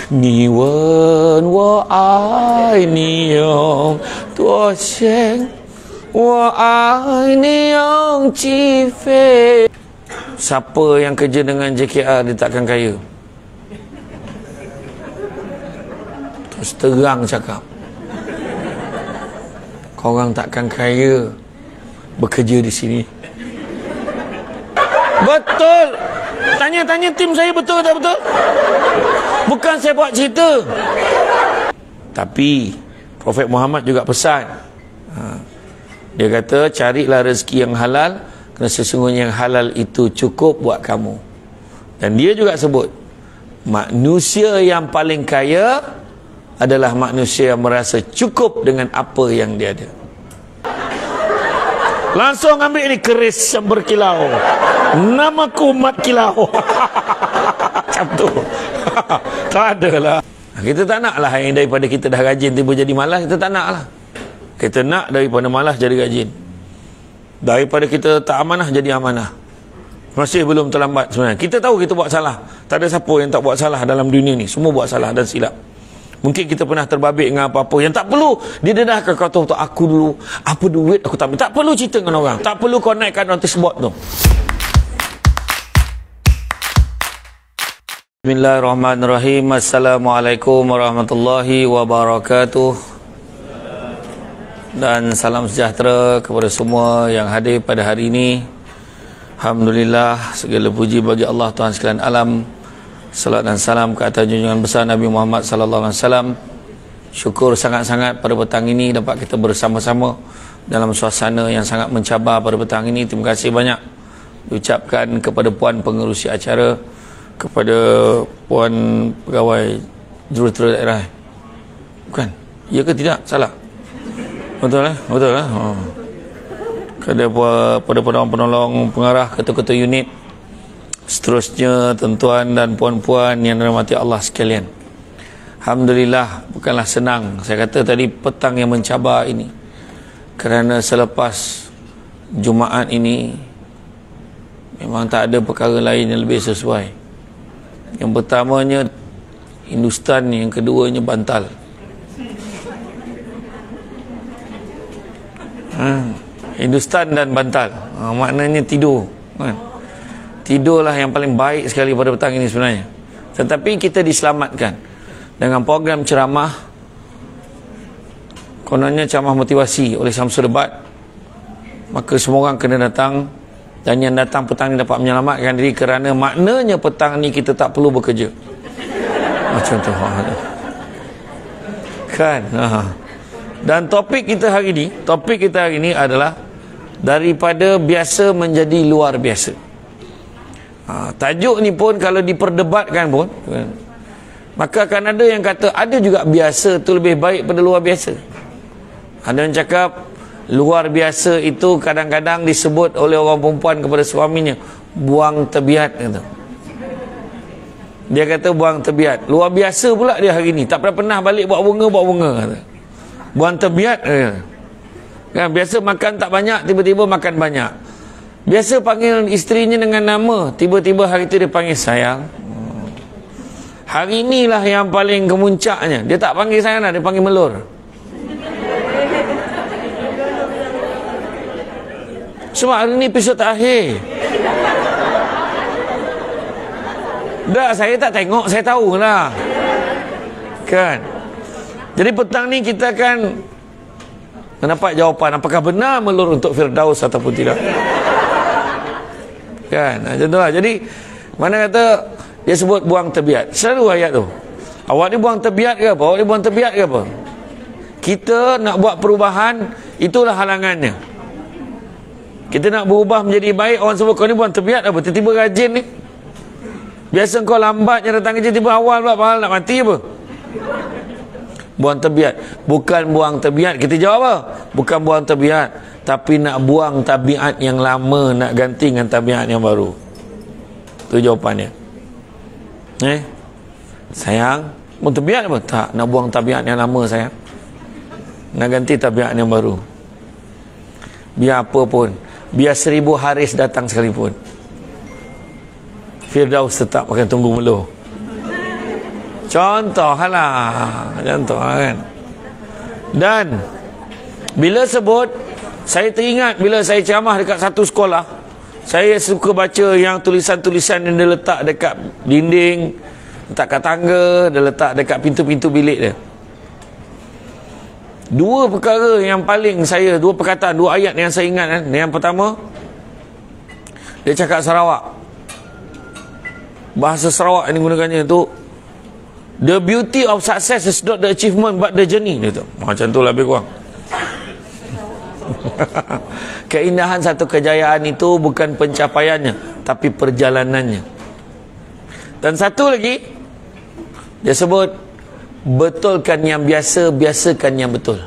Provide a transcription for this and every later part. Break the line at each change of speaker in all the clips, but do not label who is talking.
你问我爱你有多深，我爱你有几分。 Siapa yang kerja dengan JKR dia takkan kaya? Terus terang cakap, korang takkan kaya bekerja di sini. Betul. Tanya tim saya betul tak betul? Bukan saya buat cerita. Tapi Prophet Muhammad juga pesan. Dia kata carilah rezeki yang halal, kerana sesungguhnya yang halal itu cukup buat kamu. Dan dia juga sebut manusia yang paling kaya adalah manusia yang merasa cukup dengan apa yang dia ada. Langsung ambil ini keris yang berkilau. Namaku Mat Kilau. Macam tu. Tak ada lah. Kita tak nak lah yang daripada kita dah rajin tiba jadi malas. Kita tak nak lah. Kita nak daripada malas jadi rajin. Daripada kita tak amanah jadi amanah. Masih belum terlambat sebenarnya. Kita tahu kita buat salah. Tak ada siapa yang tak buat salah dalam dunia ni. Semua buat salah dan silap. Mungkin kita pernah terbabit dengan apa-apa yang tak perlu didedahkan. Kau tahu tak, aku dulu apa duit aku tak ambil. Tak perlu cerita dengan orang. Tak perlu kau naikkan notice board tu. Bismillahirrahmanirrahim. Assalamualaikum warahmatullahi wabarakatuh. Dan salam sejahtera kepada semua yang hadir pada hari ini. Alhamdulillah, segala puji bagi Allah Tuhan sekalian alam. Salat dan salam ke atas junjungan besar Nabi Muhammad sallallahu alaihi wasallam. Syukur sangat-sangat pada petang ini dapat kita bersama-sama dalam suasana yang sangat mencabar pada petang ini. Terima kasih banyak diucapkan kepada puan pengerusi acara, kepada puan pegawai jurutera daerah. Bukan? Ya ke tidak? Salah. Betul lah? Betul lah? Oh. Kepada penolong-penolong pengarah, ketua-ketua unit, seterusnya tuan-tuan dan puan-puan yang dirahmati Allah sekalian. Alhamdulillah, bukanlah senang. Saya kata tadi petang yang mencabar ini. Kerana selepas Jumaat ini memang tak ada perkara lain yang lebih sesuai. Yang pertamanya Hindustan, yang keduanya bantal. Hindustan dan bantal. Maknanya tidur. Tidurlah yang paling baik sekali pada petang ini sebenarnya. Tetapi kita diselamatkan dengan program ceramah. Kononnya ceramah motivasi oleh Samsul Debat. Maka semua orang kena datang. Dan yang datang petang ini dapat menyelamatkan diri, kerana maknanya petang ini kita tak perlu bekerja. Macam tu. Kan? Dan topik kita hari ini adalah daripada biasa menjadi luar biasa. Tajuk ni pun kalau diperdebatkan pun, maka akan ada yang kata ada juga biasa tu lebih baik pada luar biasa. Ada yang cakap luar biasa itu kadang-kadang disebut oleh orang perempuan kepada suaminya buang tebiat, kata. Dia kata buang tebiat. Luar biasa pula dia hari ni, tak pernah balik bawa bunga kata. Buang tebiat, kan? Biasa makan tak banyak, tiba-tiba makan banyak. Biasa panggil isterinya dengan nama, tiba-tiba hari itu dia panggil sayang. Hari inilah yang paling kemuncaknya. Dia tak panggil sayang dah, dia panggil melur. Sebab hari ini episod terakhir. Dah, saya tak tengok, saya tahulah. Kan? Jadi petang ni kita akan mendapat jawapan apakah benar melur untuk Firdaus ataupun tidak. Kan? Macam tu lah. Jadi mana kata dia sebut buang tebiat. Selalu ayat tu. Awak ni buang tebiat ke apa? Awak ni buang tebiat ke apa? Kita nak buat perubahan, itulah halangannya. Kita nak berubah menjadi baik, orang sebut kau ni buang tebiat apa? Tiba-tiba rajin ni. Biasa kau lambatnya datang kerja, tiba awal pula pahala nak mati apa? Buang tebiat. Bukan buang tebiat. Kita jawab apa? Bukan buang tebiat, tapi nak buang tabiat yang lama, nak ganti dengan tabiat yang baru. Itu jawapannya. Sayang, buang tabiat apa? Tak, nak buang tabiat yang lama sayang. Nak ganti tabiat yang baru. Biar apa pun, biar 1000 Haris datang sekalipun, Firdaus tetap akan tunggu meluh. Contoh kan. Dan bila sebut, saya teringat bila saya ceramah dekat satu sekolah, saya suka baca yang tulisan-tulisan yang dia letak dekat dinding, letak kat tangga, dia letak dekat pintu-pintu bilik dia. Dua perkataan, dua ayat yang saya ingat kan. Yang pertama, dia cakap Sarawak. Bahasa Sarawak yang digunakannya tu, the beauty of success is not the achievement but the journey. Dia tu macam tu lebih kurang. Keindahan satu kejayaan itu bukan pencapaiannya, tapi perjalanannya. Dan satu lagi, dia sebut, betulkan yang biasa, biasakan yang betul.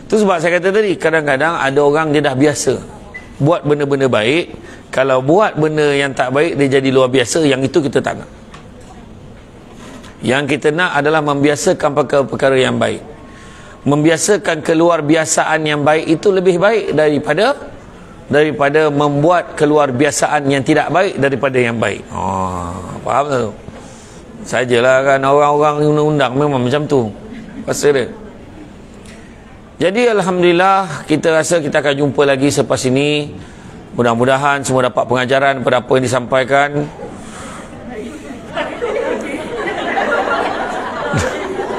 Itu sebab saya kata tadi, kadang-kadang ada orang dia dah biasa buat benda-benda baik. Kalau buat benda yang tak baik, dia jadi luar biasa. Yang itu kita tak nak. Yang kita nak adalah membiasakan perkara-perkara yang baik. Membiasakan keluar biasaan yang baik itu lebih baik daripada membuat keluar biasaan yang tidak baik daripada yang baik. Faham tak tu? Sajalah kan, orang-orang undang-undang memang macam tu pasal dia. Jadi Alhamdulillah, kita rasa kita akan jumpa lagi selepas ini. Mudah-mudahan semua dapat pengajaran pada apa yang disampaikan.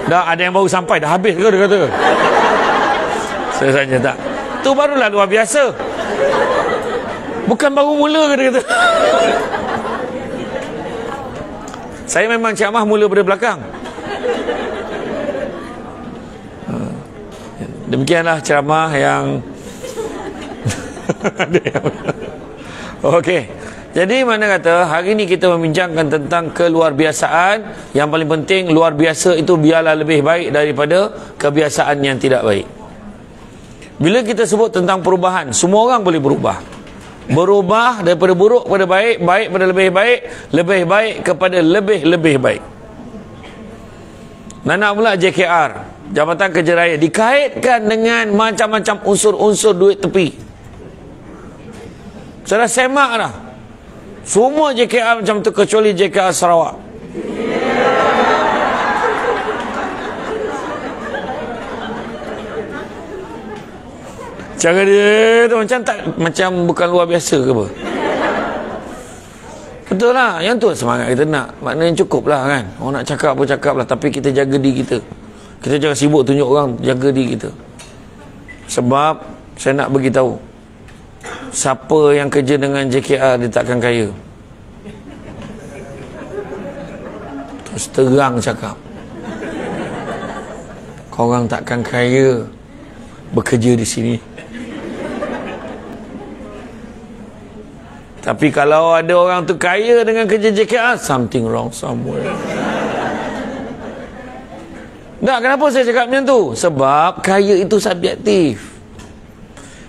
Dah ada yang baru sampai, dah habis ke dia kata? Saya tanya tak. Tu barulah luar biasa. Bukan baru mula ke dia kata? Saya memang ceramah mula pada belakang. Demikianlah ceramah yang okey. Jadi mana kata hari ini kita membincangkan tentang keluarbiasaan. Yang paling penting, luar biasa itu biarlah lebih baik daripada kebiasaan yang tidak baik. Bila kita sebut tentang perubahan, semua orang boleh berubah. Berubah daripada buruk kepada baik, baik pada lebih baik kepada lebih baik. Nak pula JKR, Jabatan Kerja Raya, dikaitkan dengan macam-macam unsur-unsur duit tepi. Saya dah semak dah. Semua JKR macam tu kecuali JKR Sarawak. Cara dia tu macam bukan luar biasa ke apa? Betul lah. Yang tu semangat kita nak. Maknanya cukup lah kan. Orang nak cakap pun cakap lah. Tapi kita jaga diri kita. Kita jangan sibuk tunjuk orang. Jaga diri kita. Sebab saya nak beritahu, siapa yang kerja dengan JKR dia takkan kaya. Terus terang cakap, korang takkan kaya bekerja di sini. Tapi kalau ada orang tu kaya dengan kerja JKR, something wrong somewhere. Tak, kenapa saya cakap macam tu? Sebab kaya itu subjektif.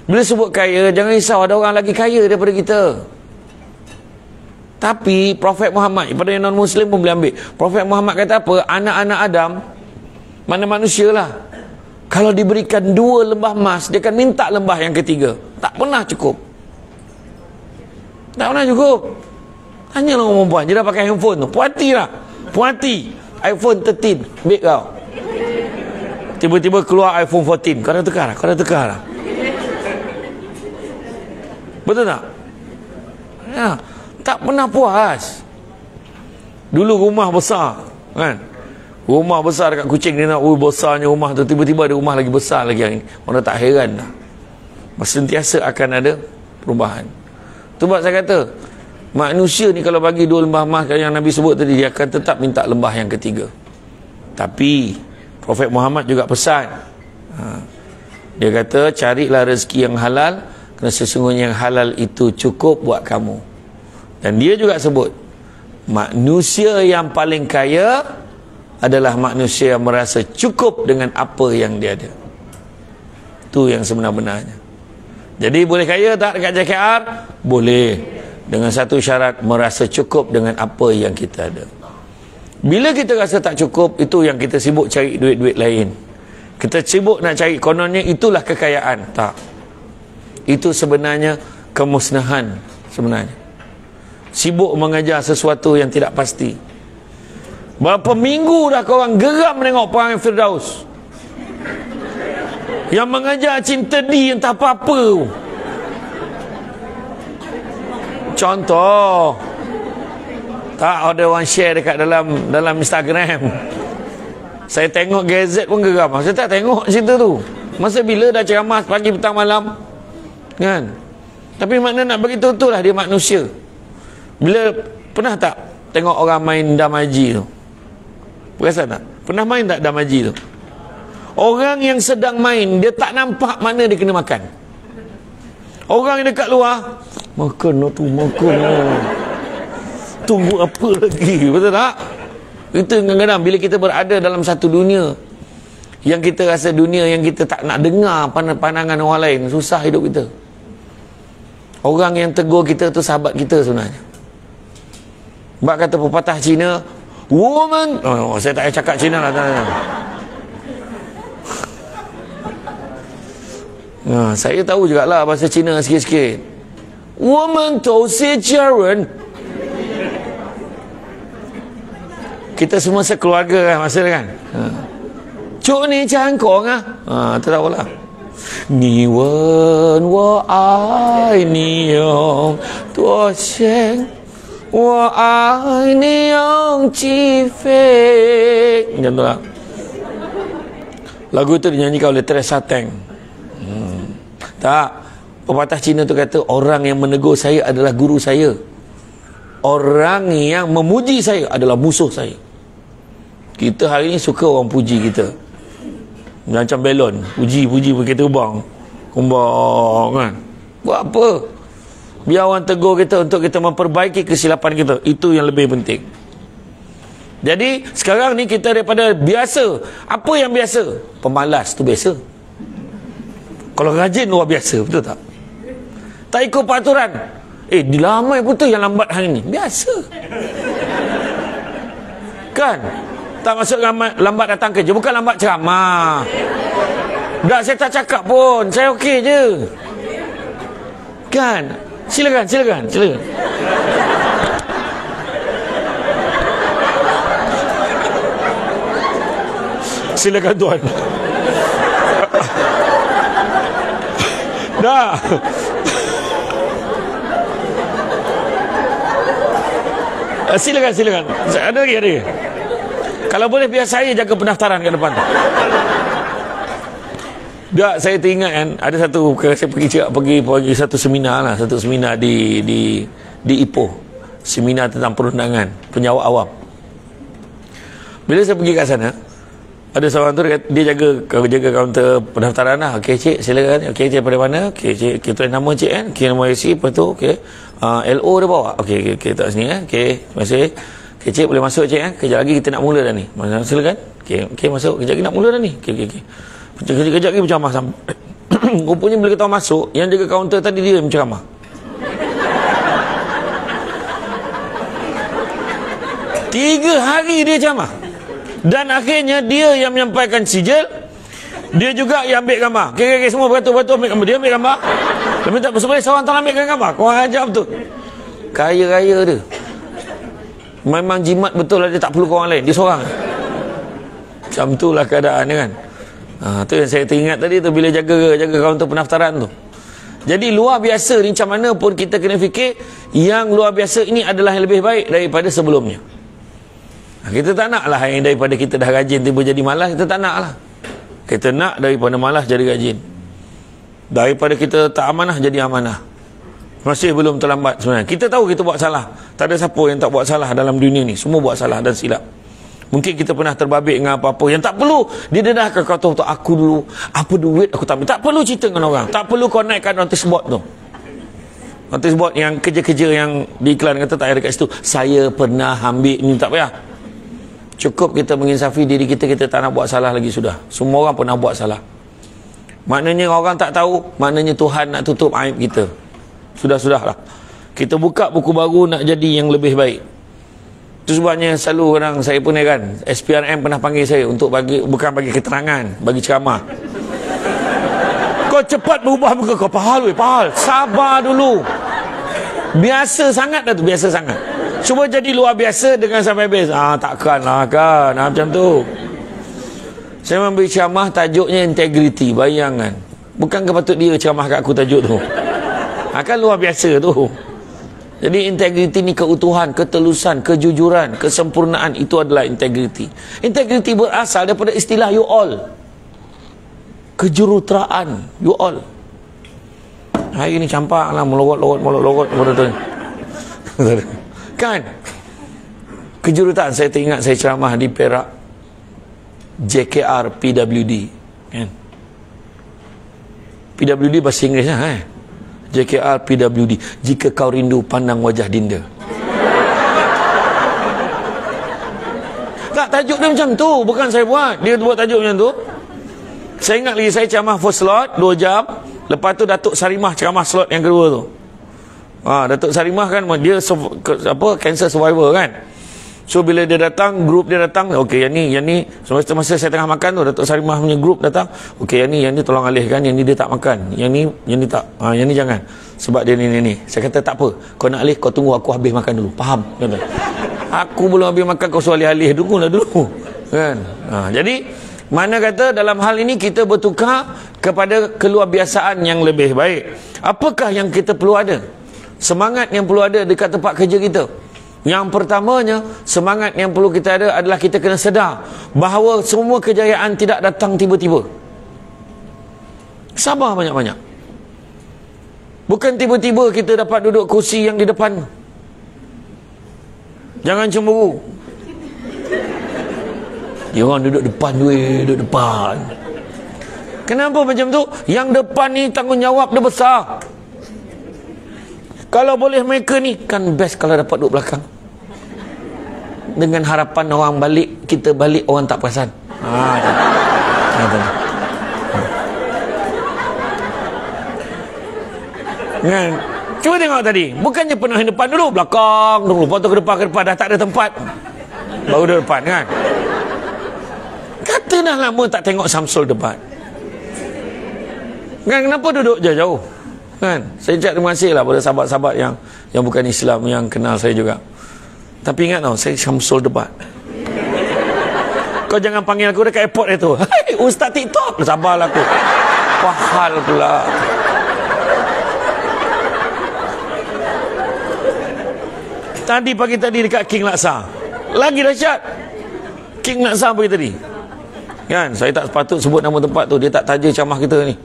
Bila sebut kaya, jangan risau, ada orang lagi kaya daripada kita. Tapi Prophet Muhammad, pada yang non-Muslim pun boleh ambil. Prophet Muhammad kata apa? Anak-anak Adam, mana manusia lah, kalau diberikan 2 lembah emas, dia akan minta lembah yang ketiga. Tak pernah cukup. Tak pernah cukup. Tanyalah orang perempuan, dia dah pakai handphone tu, puati lah. Puati iPhone 13, baik kau. Tiba-tiba keluar iPhone 14, kau dah tukar lah. Betul tak? Ya, tak pernah puas. Dulu rumah besar kan, rumah besar dekat Kuching, dia nak, besarnya rumah tu. Tiba-tiba ada rumah lagi besar lagi yang ini. Orang tak heran dah. Sentiasa akan ada perubahan. Tu sebab saya kata, manusia ni kalau bagi 2 lembah emas yang Nabi sebut tadi, dia akan tetap minta lembah yang ketiga. Tapi Prophet Muhammad juga pesan, dia kata, carilah rezeki yang halal, kerana sesungguhnya yang halal itu cukup buat kamu. Dan dia juga sebut, manusia yang paling kaya adalah manusia yang merasa cukup dengan apa yang dia ada. Itu yang sebenar-benarnya. Jadi boleh kaya tak dekat JKR? Boleh. Dengan satu syarat, merasa cukup dengan apa yang kita ada. Bila kita rasa tak cukup, itu yang kita sibuk cari duit-duit lain. Kita sibuk nak cari, kononnya itulah kekayaan. Tak. Itu sebenarnya kemusnahan sebenarnya. Sibuk mengejar sesuatu yang tidak pasti. Berapa minggu dah korang geram menengok Perangai Firdaus yang mengajar cinta di entah apa-apa. Contoh, tak ada orang share dekat dalam Instagram. Saya tengok gazet pun geram. Saya tak tengok cerita tu. Masa bila dah ceramah pagi, petang, malam, kan? Tapi makna nak bagi tahu lah dia manusia. Bila pernah tak tengok orang main damaji tu? Perasan tak? Pernah main tak damaji tu? Orang yang sedang main, dia tak nampak mana dia kena makan. Orang yang dekat luar, makan tu, makan tunggu apa lagi, betul tak? Itu kadang-kadang bila kita berada dalam satu dunia yang kita rasa dunia yang kita tak nak dengar pandangan orang lain, susah hidup kita. Orang yang tegur kita tu sahabat kita sebenarnya. Sebab kata pepatah Cina, woman, saya tak payah cakap Cina lah. Saya tahu jugalah bahasa Cina sikit-sikit. Woman tou xie jia ren. Kita semua sekeluarga kan masa kan. Cuk ni jangan kong tak tahu lah. Ni wen wo ai ni yong duo xian wo ai ni yong ji fei. Macam tu lah. Lagu tu dinyanyikan oleh Teresa Teng. Tak, pepatah Cina tu kata orang yang menegur saya adalah guru saya, orang yang memuji saya adalah musuh saya. Kita hari ni suka orang puji kita, macam belon, puji kita terbang kumbang kan. Buat apa? Biar orang tegur kita untuk kita memperbaiki kesilapan kita. Itu yang lebih penting. Jadi sekarang ni kita daripada biasa. Apa yang biasa? Pemalas tu biasa. Kalau rajin luar biasa, betul tak? Tak ikut peraturan. Dilamai betul yang lambat hari ni. Biasa. Kan? Tak masuk lambat datang kerja. Bukan lambat ceramah. Tak, saya tak cakap pun. Saya okey je. Kan? Silakan. Silakan tuan. Dah. Silakan. Ada lagi. Kalau boleh biar saya jaga pendaftaran ke depan. Tak, saya teringat kan, ada satu saya pergi satu seminar di Ipoh. Seminar tentang perundangan, penjawat awam. Bila saya pergi kat sana, ada seorang tu dia jaga kaunter pendaftaran lah. Okey cik, silakan. Okey cik, pada mana? Okey cik, kita nama cik kan. Okey, nama IC, lepas tu okey. LO dia bawa. Okey tak sini kan. Okey, terima kasih. Okey cik, boleh masuk cik kan. Kejap lagi kita nak mula dah ni. Silakan. Okey masuk. Kejap lagi nak mula dah ni. Okey. Kejap lagi berceramah sampai. Rupanya bila kita masuk, yang jaga kaunter tadi dia berceramah. Tiga hari dia ceramah. Dan akhirnya dia yang menyampaikan sijil, dia juga yang ambil gambar. Okey, semua beratur ambil gambar. Dia ambil gambar. Dia minta supaya seorang tak ambil gambar. Kau ajar betul. Kaya raya dia. Memang jimat betul lah, dia tak perlu orang lain. Dia seorang. Macam itulah keadaan dia kan. Tu yang saya teringat tadi tu bila jaga kaunter pendaftaran tu. Jadi luar biasa ni, macam mana pun kita kena fikir yang luar biasa ini adalah yang lebih baik daripada sebelumnya. Kita tak nak lah yang daripada kita dah rajin tiba jadi malas. Kita tak nak lah. Kita nak daripada malas jadi rajin, daripada kita tak amanah jadi amanah. Masih belum terlambat sebenarnya. Kita tahu kita buat salah. Tak ada siapa yang tak buat salah dalam dunia ni. Semua buat salah dan silap. Mungkin kita pernah terbabit dengan apa-apa yang tak perlu didedahkan. Kau tahu aku dulu apa duit aku tak ambil. Tak perlu cerita dengan orang. Tak perlu kau naikkan notice board tu. Notice board yang kerja-kerja yang diiklan kata tak ada kat situ. Saya pernah ambil ni, tak payah. Cukup kita menginsafi diri kita. Kita tak nak buat salah lagi sudah. Semua orang pernah buat salah. Maknanya orang tak tahu, maknanya Tuhan nak tutup aib kita. Sudah-sudahlah. Kita buka buku baru nak jadi yang lebih baik. Itu sebabnya selalu orang, saya pun heran, SPRM pernah panggil saya untuk bukan bagi keterangan, bagi ceramah. Kau cepat berubah muka kau. Pahal. Sabar dulu. Biasa sangat dah tu, biasa sangat. Cuba jadi luar biasa dengan sampai habis. Takkanlah kan. Macam tu. Saya memberi ceramah tajuknya integriti. Bayangkan. Bukankah patut dia ceramah kat aku tajuk tu? Kan luar biasa tu. Jadi integriti ni keutuhan, ketelusan, kejujuran, kesempurnaan. Itu adalah integriti. Integriti berasal daripada istilah you all. Kejuruteraan you all. Hari ni campak lah, melorot kan. Kejuruteraan. Saya teringat saya ceramah di Perak, JKR PWD kan. PWD bahasa Inggeris lah JKR PWD, jika kau rindu pandang wajah Dinda. Tak, tajuk dia macam tu, bukan saya buat. Dia buat tajuk macam tu. Saya ingat lagi, saya ceramah first slot 2 jam. Lepas tu Datuk Sarimah ceramah slot yang kedua tu. Datuk Sarimah kan dia cancer survivor kan. So bila dia datang, grup dia datang, okey yang ni masa saya tengah makan tu, Datuk Sarimah punya grup datang, okey yang ni tolong alihkan, yang ni dia tak makan, yang ni tak, yang ni jangan sebab dia ni. Saya kata tak apa, kau nak alih kau tunggu aku habis makan dulu, faham? Kata. Aku belum habis makan, kau suruh alih dulu kan. Jadi mana kata dalam hal ini kita bertukar kepada keluarbiasaan yang lebih baik. Apakah yang kita perlu ada? Semangat yang perlu ada dekat tempat kerja kita. Yang pertamanya, semangat yang perlu kita ada adalah kita kena sedar bahawa semua kejayaan tidak datang tiba-tiba. Sabar banyak-banyak. Bukan tiba-tiba kita dapat duduk kursi yang di depan. Jangan cemburu. Dia orang duduk depan, duduk depan. Kenapa macam tu? Yang depan ni tanggungjawab dia besar. Kalau boleh mereka ni, kan best kalau dapat duduk belakang. Dengan harapan orang balik, kita balik orang tak perasan. Kan? Cuba tengok tadi. Bukannya penuh depan dulu, belakang dulu. Lepas tu ke depan, dah tak ada tempat. Baru duduk depan kan? Kata dah lama tak tengok Samsul debat. Kan, kenapa duduk jauh-jauh? Kan? Saya ucap terima kasih lah pada sahabat-sahabat yang bukan Islam, yang kenal saya juga. Tapi ingat tau, saya Syamsul debat. Kau jangan panggil aku dekat airport itu. Hai, Ustaz TikTok. Sabarlah aku. Pahal pula. Tadi pagi tadi dekat King Laksa. Lagi dahsyat. King Laksa pagi tadi. Kan, saya tak sepatut sebut nama tempat tu. Dia tak taja ceramah kita ni.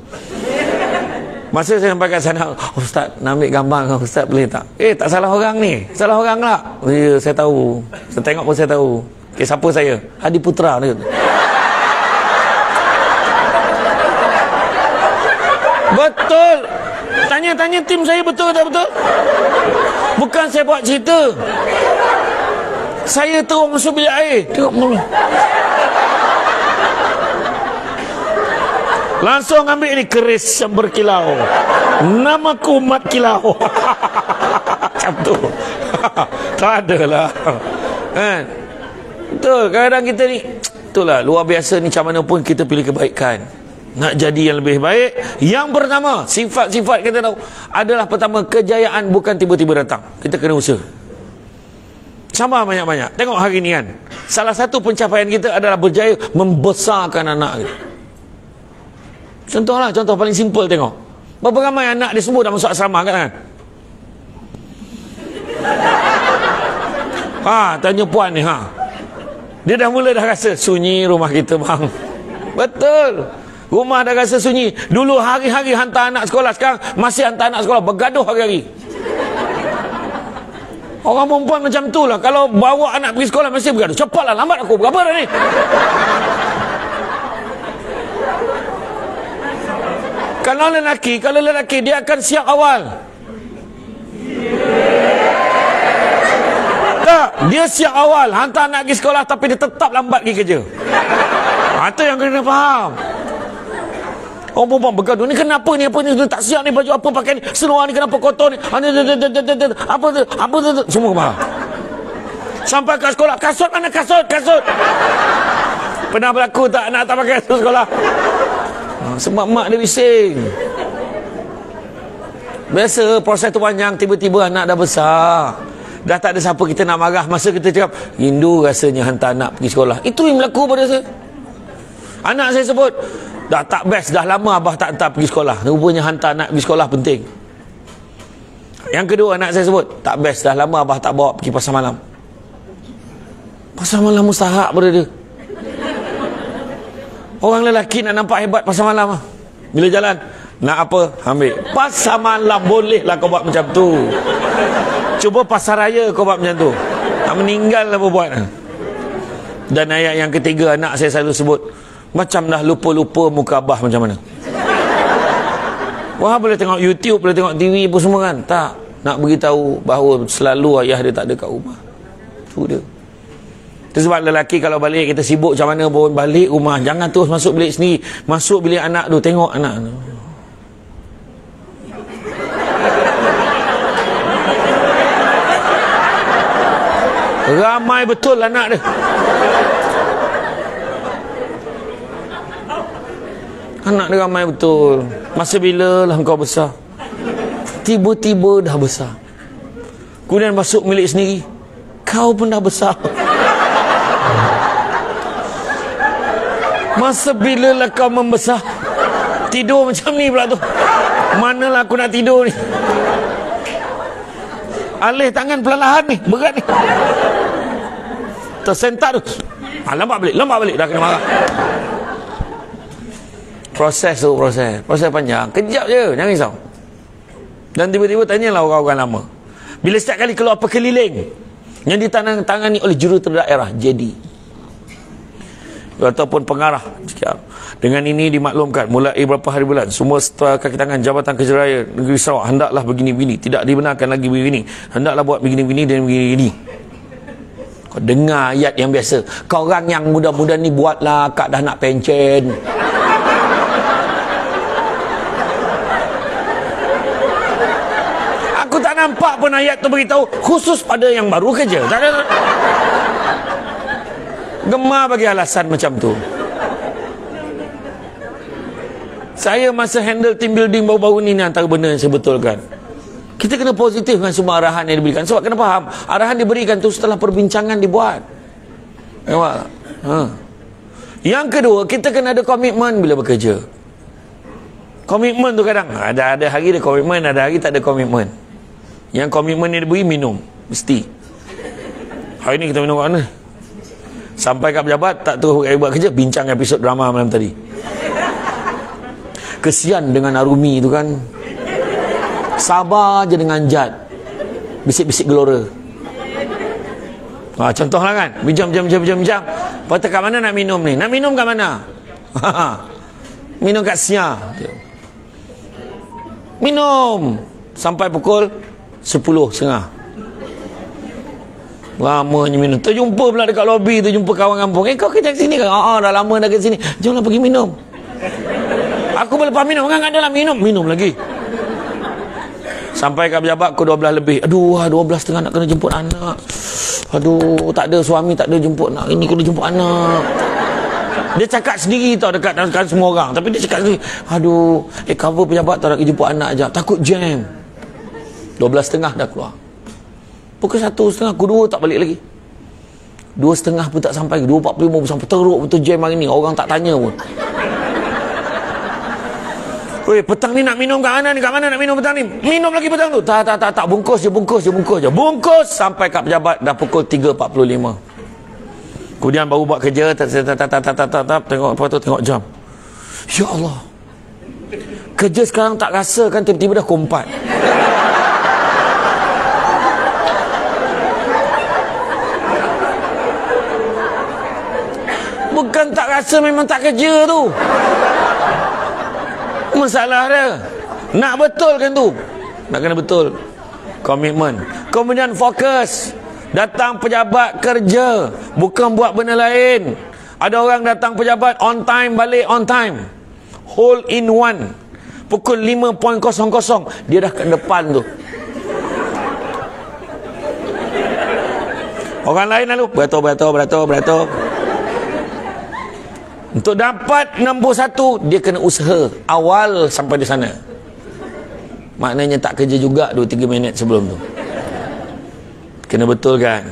Masa saya sampai kat sana, Ustaz nak ambil gambar kau, Ustaz boleh tak? Tak salah orang ni. Salah orang tak? Ya, saya tahu. Saya tengok pun saya tahu. Siapa saya? Hadi Putra ni. Betul. Tanya-tanya tim saya betul tak betul? Bukan saya buat cerita. Saya terus masuk bilik air. Tengok mula. Langsung ambil ni keris yang berkilau. Namaku Mat Kilau. Macam tu. Tak ada lah. Kan? Betul. Kadang-kadang kita ni, itulah luar biasa ni, macam mana pun kita pilih kebaikan. Nak jadi yang lebih baik. Yang pertama, sifat-sifat kita tahu adalah pertama, kejayaan bukan tiba-tiba datang. Kita kena usaha. Sama banyak-banyak. Tengok hari ni kan. Salah satu pencapaian kita adalah berjaya membesarkan anak kita. Contohlah, contoh paling simple tengok. Berapa ramai anak dia semua dah masuk asrama kan? Tanya puan ni Dia dah mula dah rasa sunyi rumah kita bang. Betul. Rumah dah rasa sunyi. Dulu hari-hari hantar anak sekolah, sekarang masih hantar anak sekolah, bergaduh hari-hari. Orang perempuan macam tu lah. Kalau bawa anak pergi sekolah mesti bergaduh. Cepatlah, lambat aku. Berapa dah ni? Kalau lelaki dia akan siap awal. Tak, dia siap awal, hantar anak pergi sekolah tapi dia tetap lambat pergi kerja. Itu yang kena faham. Orang perempuan bergaduh, ni kenapa ni, apa ni, tak siap ni, baju apa pakai ni, seluar ni kenapa kotor ni, apa tu, semua faham. Sampai ke sekolah, kasut mana kasut. Pernah berlaku tak anak tak pakai kasut sekolah? Sebab mak dia bising. Biasa proses tu panjang, tiba-tiba anak dah besar. Dah tak ada siapa kita nak marah. Masa kita cakap, rindu rasanya hantar anak pergi sekolah. Itu yang berlaku pada saya. Anak saya sebut, dah tak best, dah lama abah tak hantar pergi sekolah. Rupanya hantar anak pergi sekolah penting. Yang kedua, anak saya sebut, tak best, dah lama abah tak bawa pergi pasar malam. Pasar malam mustahak pada dia. Orang lelaki nak nampak hebat pasar malam. Bila jalan, nak apa? Ambil. Pasar malam bolehlah kau buat macam tu. Cuba pasar raya kau buat macam tu. Tak meninggal apa buat. Dan ayat yang ketiga, anak saya selalu sebut, macam dah lupa-lupa muka abah macam mana. Wah, boleh tengok YouTube, boleh tengok TV pun semua kan. Tak. Nak beritahu bahawa selalu ayah dia tak ada kat rumah. Itu dia. Itu sebab lelaki kalau balik, kita sibuk macam mana pun, balik rumah, jangan terus masuk bilik sendiri. Masuk bilik anak tu, tengok anak tu. Ramai betul anak dia. Anak dia ramai betul. Masa bila lah kau besar? Tiba-tiba dah besar. Kemudian masuk milik sendiri, kau pun dah besar. Masa bila lah kau membesar? Tidur macam ni pula tu. Manalah aku nak tidur ni. Alih tangan perlahan ni, berat ni. Tersentak tu. Lambat balik, dah kena marah. Proses panjang. Kejap je, jangan risau. Dan tiba-tiba tanyalah orang-orang lama. Bila setiap kali keluar perkeliling yang ditangani oleh jurutera daerah, jadi ataupun pengarah, dengan ini dimaklumkan mulai beberapa hari bulan semua setara kaki tangan Jabatan Kerja Raya Negeri Sarawak hendaklah begini-begini, tidak dibenarkan lagi begini, hendaklah buat begini-begini dan begini-begini. Kau dengar ayat yang biasa. Kau orang yang muda-muda ni buatlah, kak dah nak pencen. Aku tak nampak pun ayat tu beritahu khusus pada yang baru kerja. Tak ada. Gemar bagi alasan macam tu. Saya masa handle team building baru-baru ni antara benda yang saya betulkan. Kita kena positif dengan semua arahan yang diberikan. Sebab kena faham, arahan diberikan tu setelah perbincangan dibuat. Nampak? Yang kedua, kita kena ada komitmen bila bekerja. Komitmen tu kadang ada hari ada komitmen, ada hari tak ada komitmen. Yang komitmen yang diberi, minum mesti. Hari ni kita minum kat mana? Sampai kat pejabat tak terus buat kerja, bincang episod drama malam tadi. Kesian dengan Arumi tu kan. Sabar je dengan Jad. Bisik-bisik gelora. Contohlah kan, bincang. Lepas tu kat mana nak minum ni? Nak minum kat mana? Minum kat Sia. Minum sampai pukul 10.30. Lamanya minum. Terjumpa pula dekat lobi, terjumpa kawan kampung. Kau kerja kat sini kan? Dah lama dah kat sini. Jomlah pergi minum. Aku boleh lepas minum. Kan ada lah minum. Minum lagi. Sampai kat pejabat aku 12 lebih. Aduh, 12.30 nak kena jemput anak. Aduh, tak ada suami, tak ada jemput anak. Ini kena jemput anak. Dia cakap sendiri tau dekat semua orang. Tapi dia cakap sendiri. Aduh, cover pejabat tau nak pergi jemput anak je. Takut jam. 12.30 dah keluar. Pukul 1.30, pukul 2 tak balik lagi. 2.30 pun tak sampai. 2.45 pun sampai. Teruk betul jam hari ni. Orang tak tanya pun. Weh, petang ni nak minum kat mana ni? Kat mana nak minum petang ni? Minum lagi petang tu. Tak. Bungkus je. Bungkus sampai kat pejabat dah pukul 3.45. Kemudian baru buat kerja. Tengok apa tu, tengok jam. Ya Allah. Kerja sekarang tak rasa kan, tiba-tiba dah pukul 4. Bukan tak rasa, memang tak kerja tu. Masalah dia. Nak betul kan tu? Nak kena betul. Komitmen. Kemudian fokus. Datang pejabat kerja. Bukan buat benda lain. Ada orang datang pejabat on time, balik on time. Hole in one. Pukul 5.00. Dia dah kat depan tu. Orang lain lalu beratur. Untuk dapat nombor 1, dia kena usaha awal sampai di sana. Maknanya tak kerja juga 2-3 minit sebelum tu. Kena betulkan.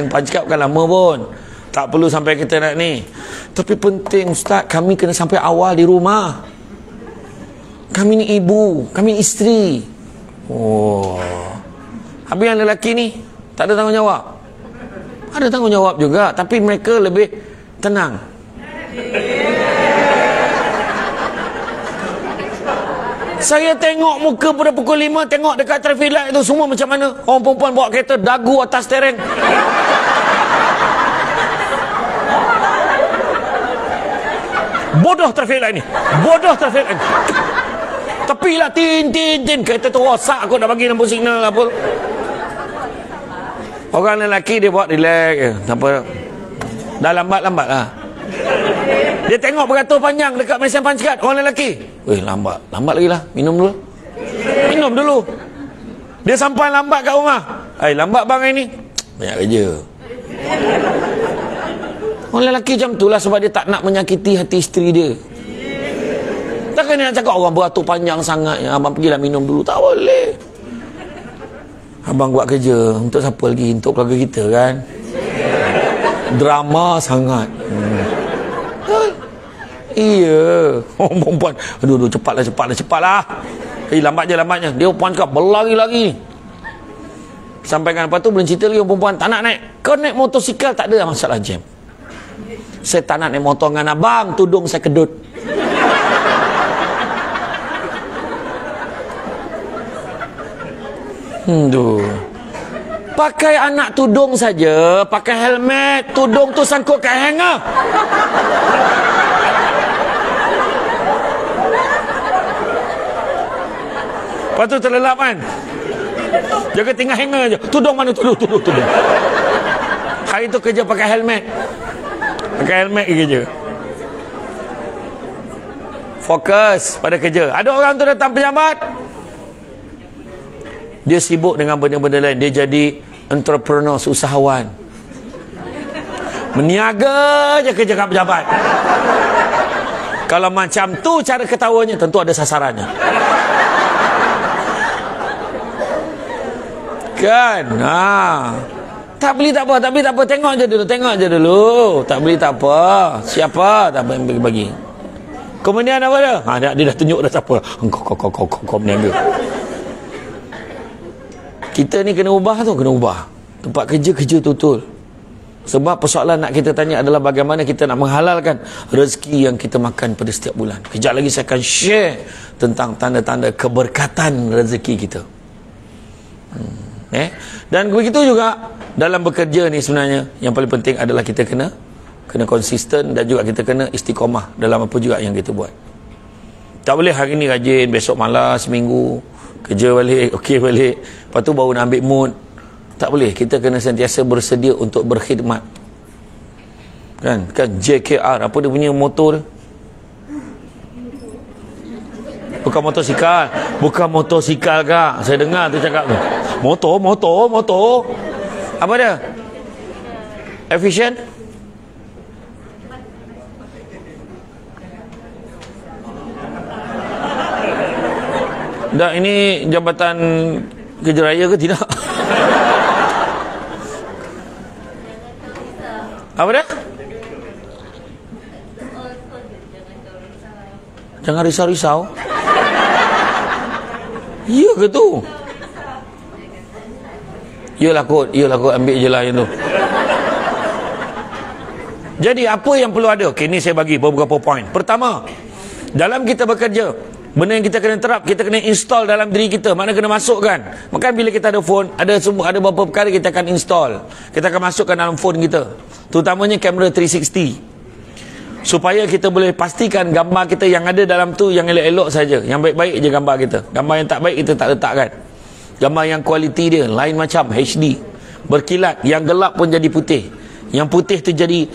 Pan cakap kan lama pun. Tak perlu sampai kita nak ni. Tapi penting Ustaz, kami kena sampai awal di rumah. Kami ni ibu, kami ni isteri. Oh. Habis yang lelaki ni tak ada tanggungjawab. Ada tanggungjawab juga, tapi mereka lebih tenang. Saya tengok muka pada pukul 5, tengok dekat traffic light tu semua macam mana. Orang perempuan bawa kereta dagu atas steering. Bodoh traffic light ni. Bodoh traffic light ni. Tepilah, tin. Kereta tu rosak, aku dah bagi lampu signal apa. Orang lelaki dia buat relax. Tanpa dah lambat lah. Dia tengok beratur panjang dekat mesin pancikat. Orang lelaki, weh, lambat lagi lah. Minum dulu. Dia sampai lambat kat rumah. Lambat bang hari ni. Banyak kerja. Orang lelaki macam tu lah, sebab dia tak nak menyakiti hati isteri dia. Takkan dia nak cakap orang beratur panjang sangat, abang pergilah minum dulu. Tak boleh. Abang buat kerja untuk siapa lagi? Untuk keluarga kita kan. Drama sangat. Iya. Orang perempuan, aduh cepatlah. Lambatnya. Dia perempuan cakap berlari-lari. Sampaikan lepas tu belum cerita lagi, orang perempuan tak nak naik. Kau naik motosikal tak ada masalah jam. Saya tak nak naik motor dengan abang, tudung saya kedut. Pakai anak tudung saja, pakai helmet, tudung tu sangkut kat hanger. Lepas tu terlelap kan. Jaga tinggal hanger je. Tudung mana? Tudung. Hari tu kerja pakai helmet. Kerja. Fokus pada kerja. Ada orang tu datang pejabat, dia sibuk dengan benda-benda lain. Dia jadi entrepreneur, usahawan. Meniaga je kerja kat pejabat. Kalau macam tu cara ketawanya, tentu ada sasarannya. Kan? Tak beli tak apa. Tengok je dulu. Tak beli tak apa. Siapa? Tak apa yang bagi. Kemudian apa dia? Dia dah tunjuk dah siapa. Kau meniaga. Kita ni kena ubah. Tempat kerja betul. Sebab persoalan nak kita tanya adalah bagaimana kita nak menghalalkan rezeki yang kita makan pada setiap bulan. Kejap lagi saya akan share tentang tanda-tanda keberkatan rezeki kita. Dan begitu juga dalam bekerja ni, sebenarnya yang paling penting adalah kita kena konsisten, dan juga kita kena istiqamah dalam apa juga yang kita buat. Tak boleh hari ni rajin, besok malas, seminggu kerja balik, okey balik, lepas tu baru nak ambil mood. Tak boleh. Kita kena sentiasa bersedia untuk berkhidmat. Kan JKR, apa dia punya motor dia? Bukan motosikal kak. Saya dengar tu cakap tu. Motor. Apa dia? Efficient? Dah, ini jabatan kerja raya ke tidak? Apa dia? Jangan risau-risau. Ya ke tu? Yalah kot, ambil je lah yang tu. Jadi apa yang perlu ada? Okey, ni saya bagi beberapa poin. Pertama, dalam kita bekerja, benda yang kita kena terap, kita kena install dalam diri kita. Mana kena masukkan. Maka bila kita ada phone, ada beberapa perkara kita akan install. Kita akan masukkan dalam phone kita. Terutamanya kamera 360. Supaya kita boleh pastikan gambar kita yang ada dalam tu yang elok-elok saja. Yang baik-baik je gambar kita. Gambar yang tak baik kita tak letakkan. Gambar yang kualiti dia lain macam HD, berkilat. Yang gelap pun jadi putih. Yang putih tu jadi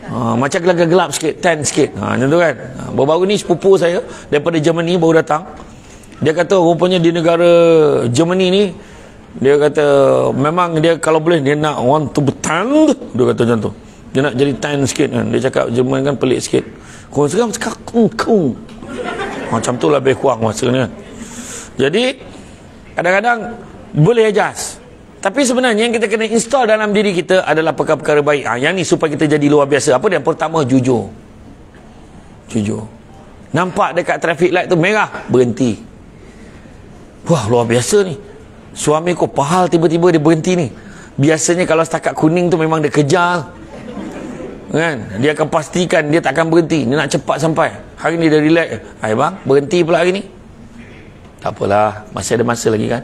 macam gelap sikit, tan sikit. Macam tu kan. Baru-baru ni sepupu saya daripada Germany baru datang. Dia kata rupanya di negara Germany ni, dia kata memang dia kalau boleh dia nak orang tu bertan. Dia kata macam tu. Dia nak jadi tan sikit kan. Dia cakap Jerman kan pelik sikit. Kau sekarang cakap kung. Macam tu lah lebih kurang masa ni kan. Jadi kadang-kadang boleh adjust. Tapi sebenarnya yang kita kena install dalam diri kita adalah perkara-perkara baik. Yang ni supaya kita jadi luar biasa. Apa dia? Pertama, jujur. Jujur. Nampak dekat traffic light tu merah, berhenti. Wah, luar biasa ni. Suami kau pahal tiba-tiba dia berhenti ni. Biasanya kalau setakat kuning tu memang dia kejar. Kan? Dia akan pastikan dia tak akan berhenti. Dia nak cepat sampai. Hari ni dia relax. Hai bang, berhenti pula hari ni. Tak apalah, masih ada masa lagi kan.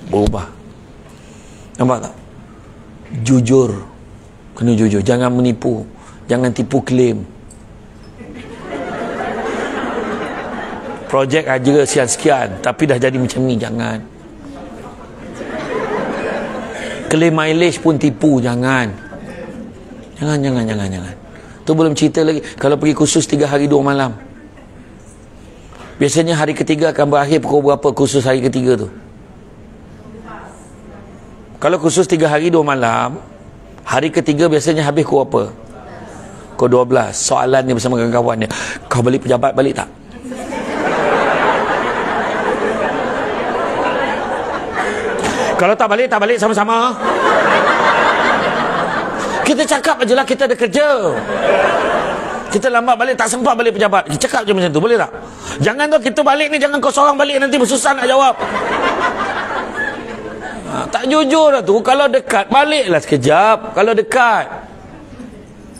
Berubah. Nampak tak? Jujur. Kena jujur. Jangan menipu. Jangan tipu klaim. Projek aja sekian-sekian, tapi dah jadi macam ni. Jangan. Klaim mileage pun tipu. Jangan. Jangan. Tu belum cerita lagi. Kalau pergi kursus 3 hari 2 malam. Biasanya hari ketiga akan berakhir pukul berapa kursus hari ketiga tu? Kalau kursus 3 hari 2 malam, hari ketiga biasanya habis pukul apa? Pukul 12. Soalan dia bersama kawan-kawan dia, kau balik pejabat balik tak? Kalau tak balik sama-sama. Kita cakap aje lah kita ada kerja. Kita lambat balik, tak sempat balik pejabat. Kita cakap je macam tu, boleh tak? Jangan tu kita balik ni, jangan kau seorang balik, nanti bersusah nak jawab. Tak jujur lah tu. Kalau dekat, baliklah sekejap. Kalau dekat,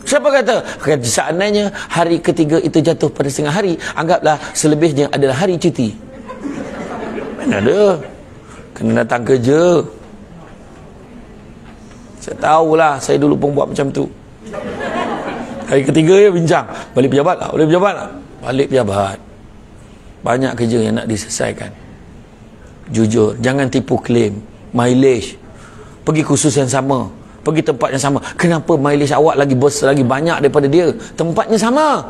siapa kata? Seandainya hari ketiga itu jatuh pada setengah hari, anggaplah selebihnya adalah hari cuti. Mana ada? Kena datang kerja. Saya tahulah, saya dulu pun buat macam tu. Hari ketiga ya bincang, balik pejabat tak? Boleh pejabat tak? Balik pejabat. Banyak kerja yang nak diselesaikan. Jujur, jangan tipu klaim mileage. Pergi kursus yang sama, pergi tempat yang sama. Kenapa mileage awak lagi besar, lagi banyak daripada dia? Tempatnya sama.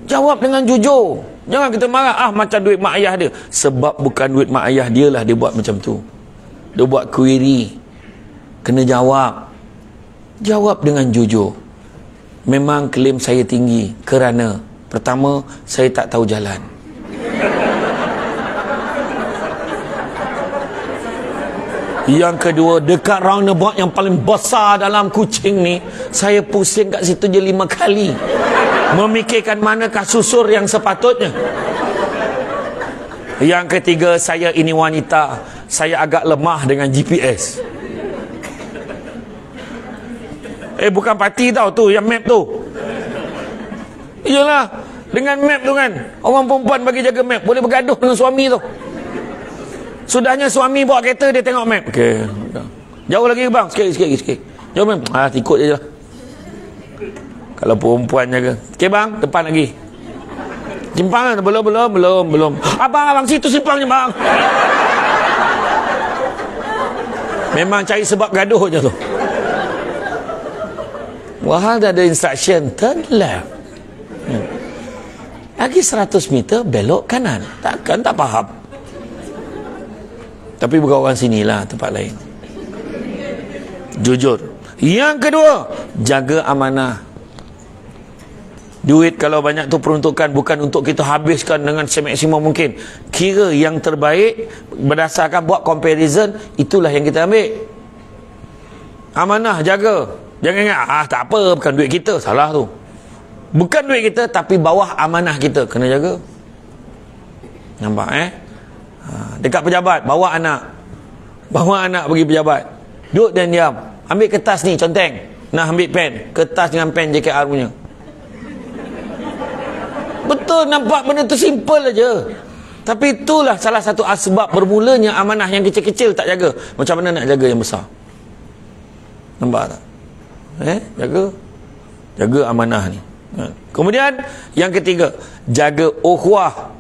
Jawab dengan jujur. Jangan kita marah, macam duit mak ayah dia. Sebab bukan duit mak ayah dia lah dia buat macam tu. Dia buat query. Kena jawab. Jawab dengan jujur. Memang klaim saya tinggi kerana pertama, saya tak tahu jalan. Yang kedua, dekat roundabout yang paling besar dalam Kuching ni, saya pusing kat situ je 5 kali. Memikirkan manakah susur yang sepatutnya. Yang ketiga, saya ini wanita. Saya agak lemah dengan GPS. Bukan parti tau tu, yang map tu. Iyalah, dengan map tu kan, orang perempuan bagi jaga map, boleh bergaduh dengan suami tu. Sudahnya suami bawa kereta, dia tengok map. Okey, jauh lagi bang, sikit. Jauh bang, ikut je lah. Kalau perempuan jaga, okey bang, depan lagi. Simpang kan? Belum. Abang, situ simpangnya bang. Memang cari sebab gaduh je tu. Wahal dah ada instruction, turn left. Lagi 100 meter belok kanan. Takkan tak faham. Tapi bukan orang sinilah, tempat lain. Jujur. Yang kedua, jaga amanah. Duit kalau banyak tu peruntukan bukan untuk kita habiskan dengan semaksimum mungkin. Kira yang terbaik berdasarkan buat comparison, itulah yang kita ambil. Amanah jaga. Jangan ingat, tak apa, bukan duit kita. Salah tu. Bukan duit kita, tapi bawah amanah kita. Kena jaga. Nampak dekat pejabat, bawa anak pergi pejabat, duduk dan diam, ambil kertas ni, conteng, nak ambil pen, kertas dengan pen JKR punya. Betul, nampak benda tu simple aja, tapi itulah salah satu asbab bermulanya amanah yang kecil-kecil tak jaga. Macam mana nak jaga yang besar? Nampak tak? Jaga amanah ni. Kemudian yang ketiga, jaga ukhuwah.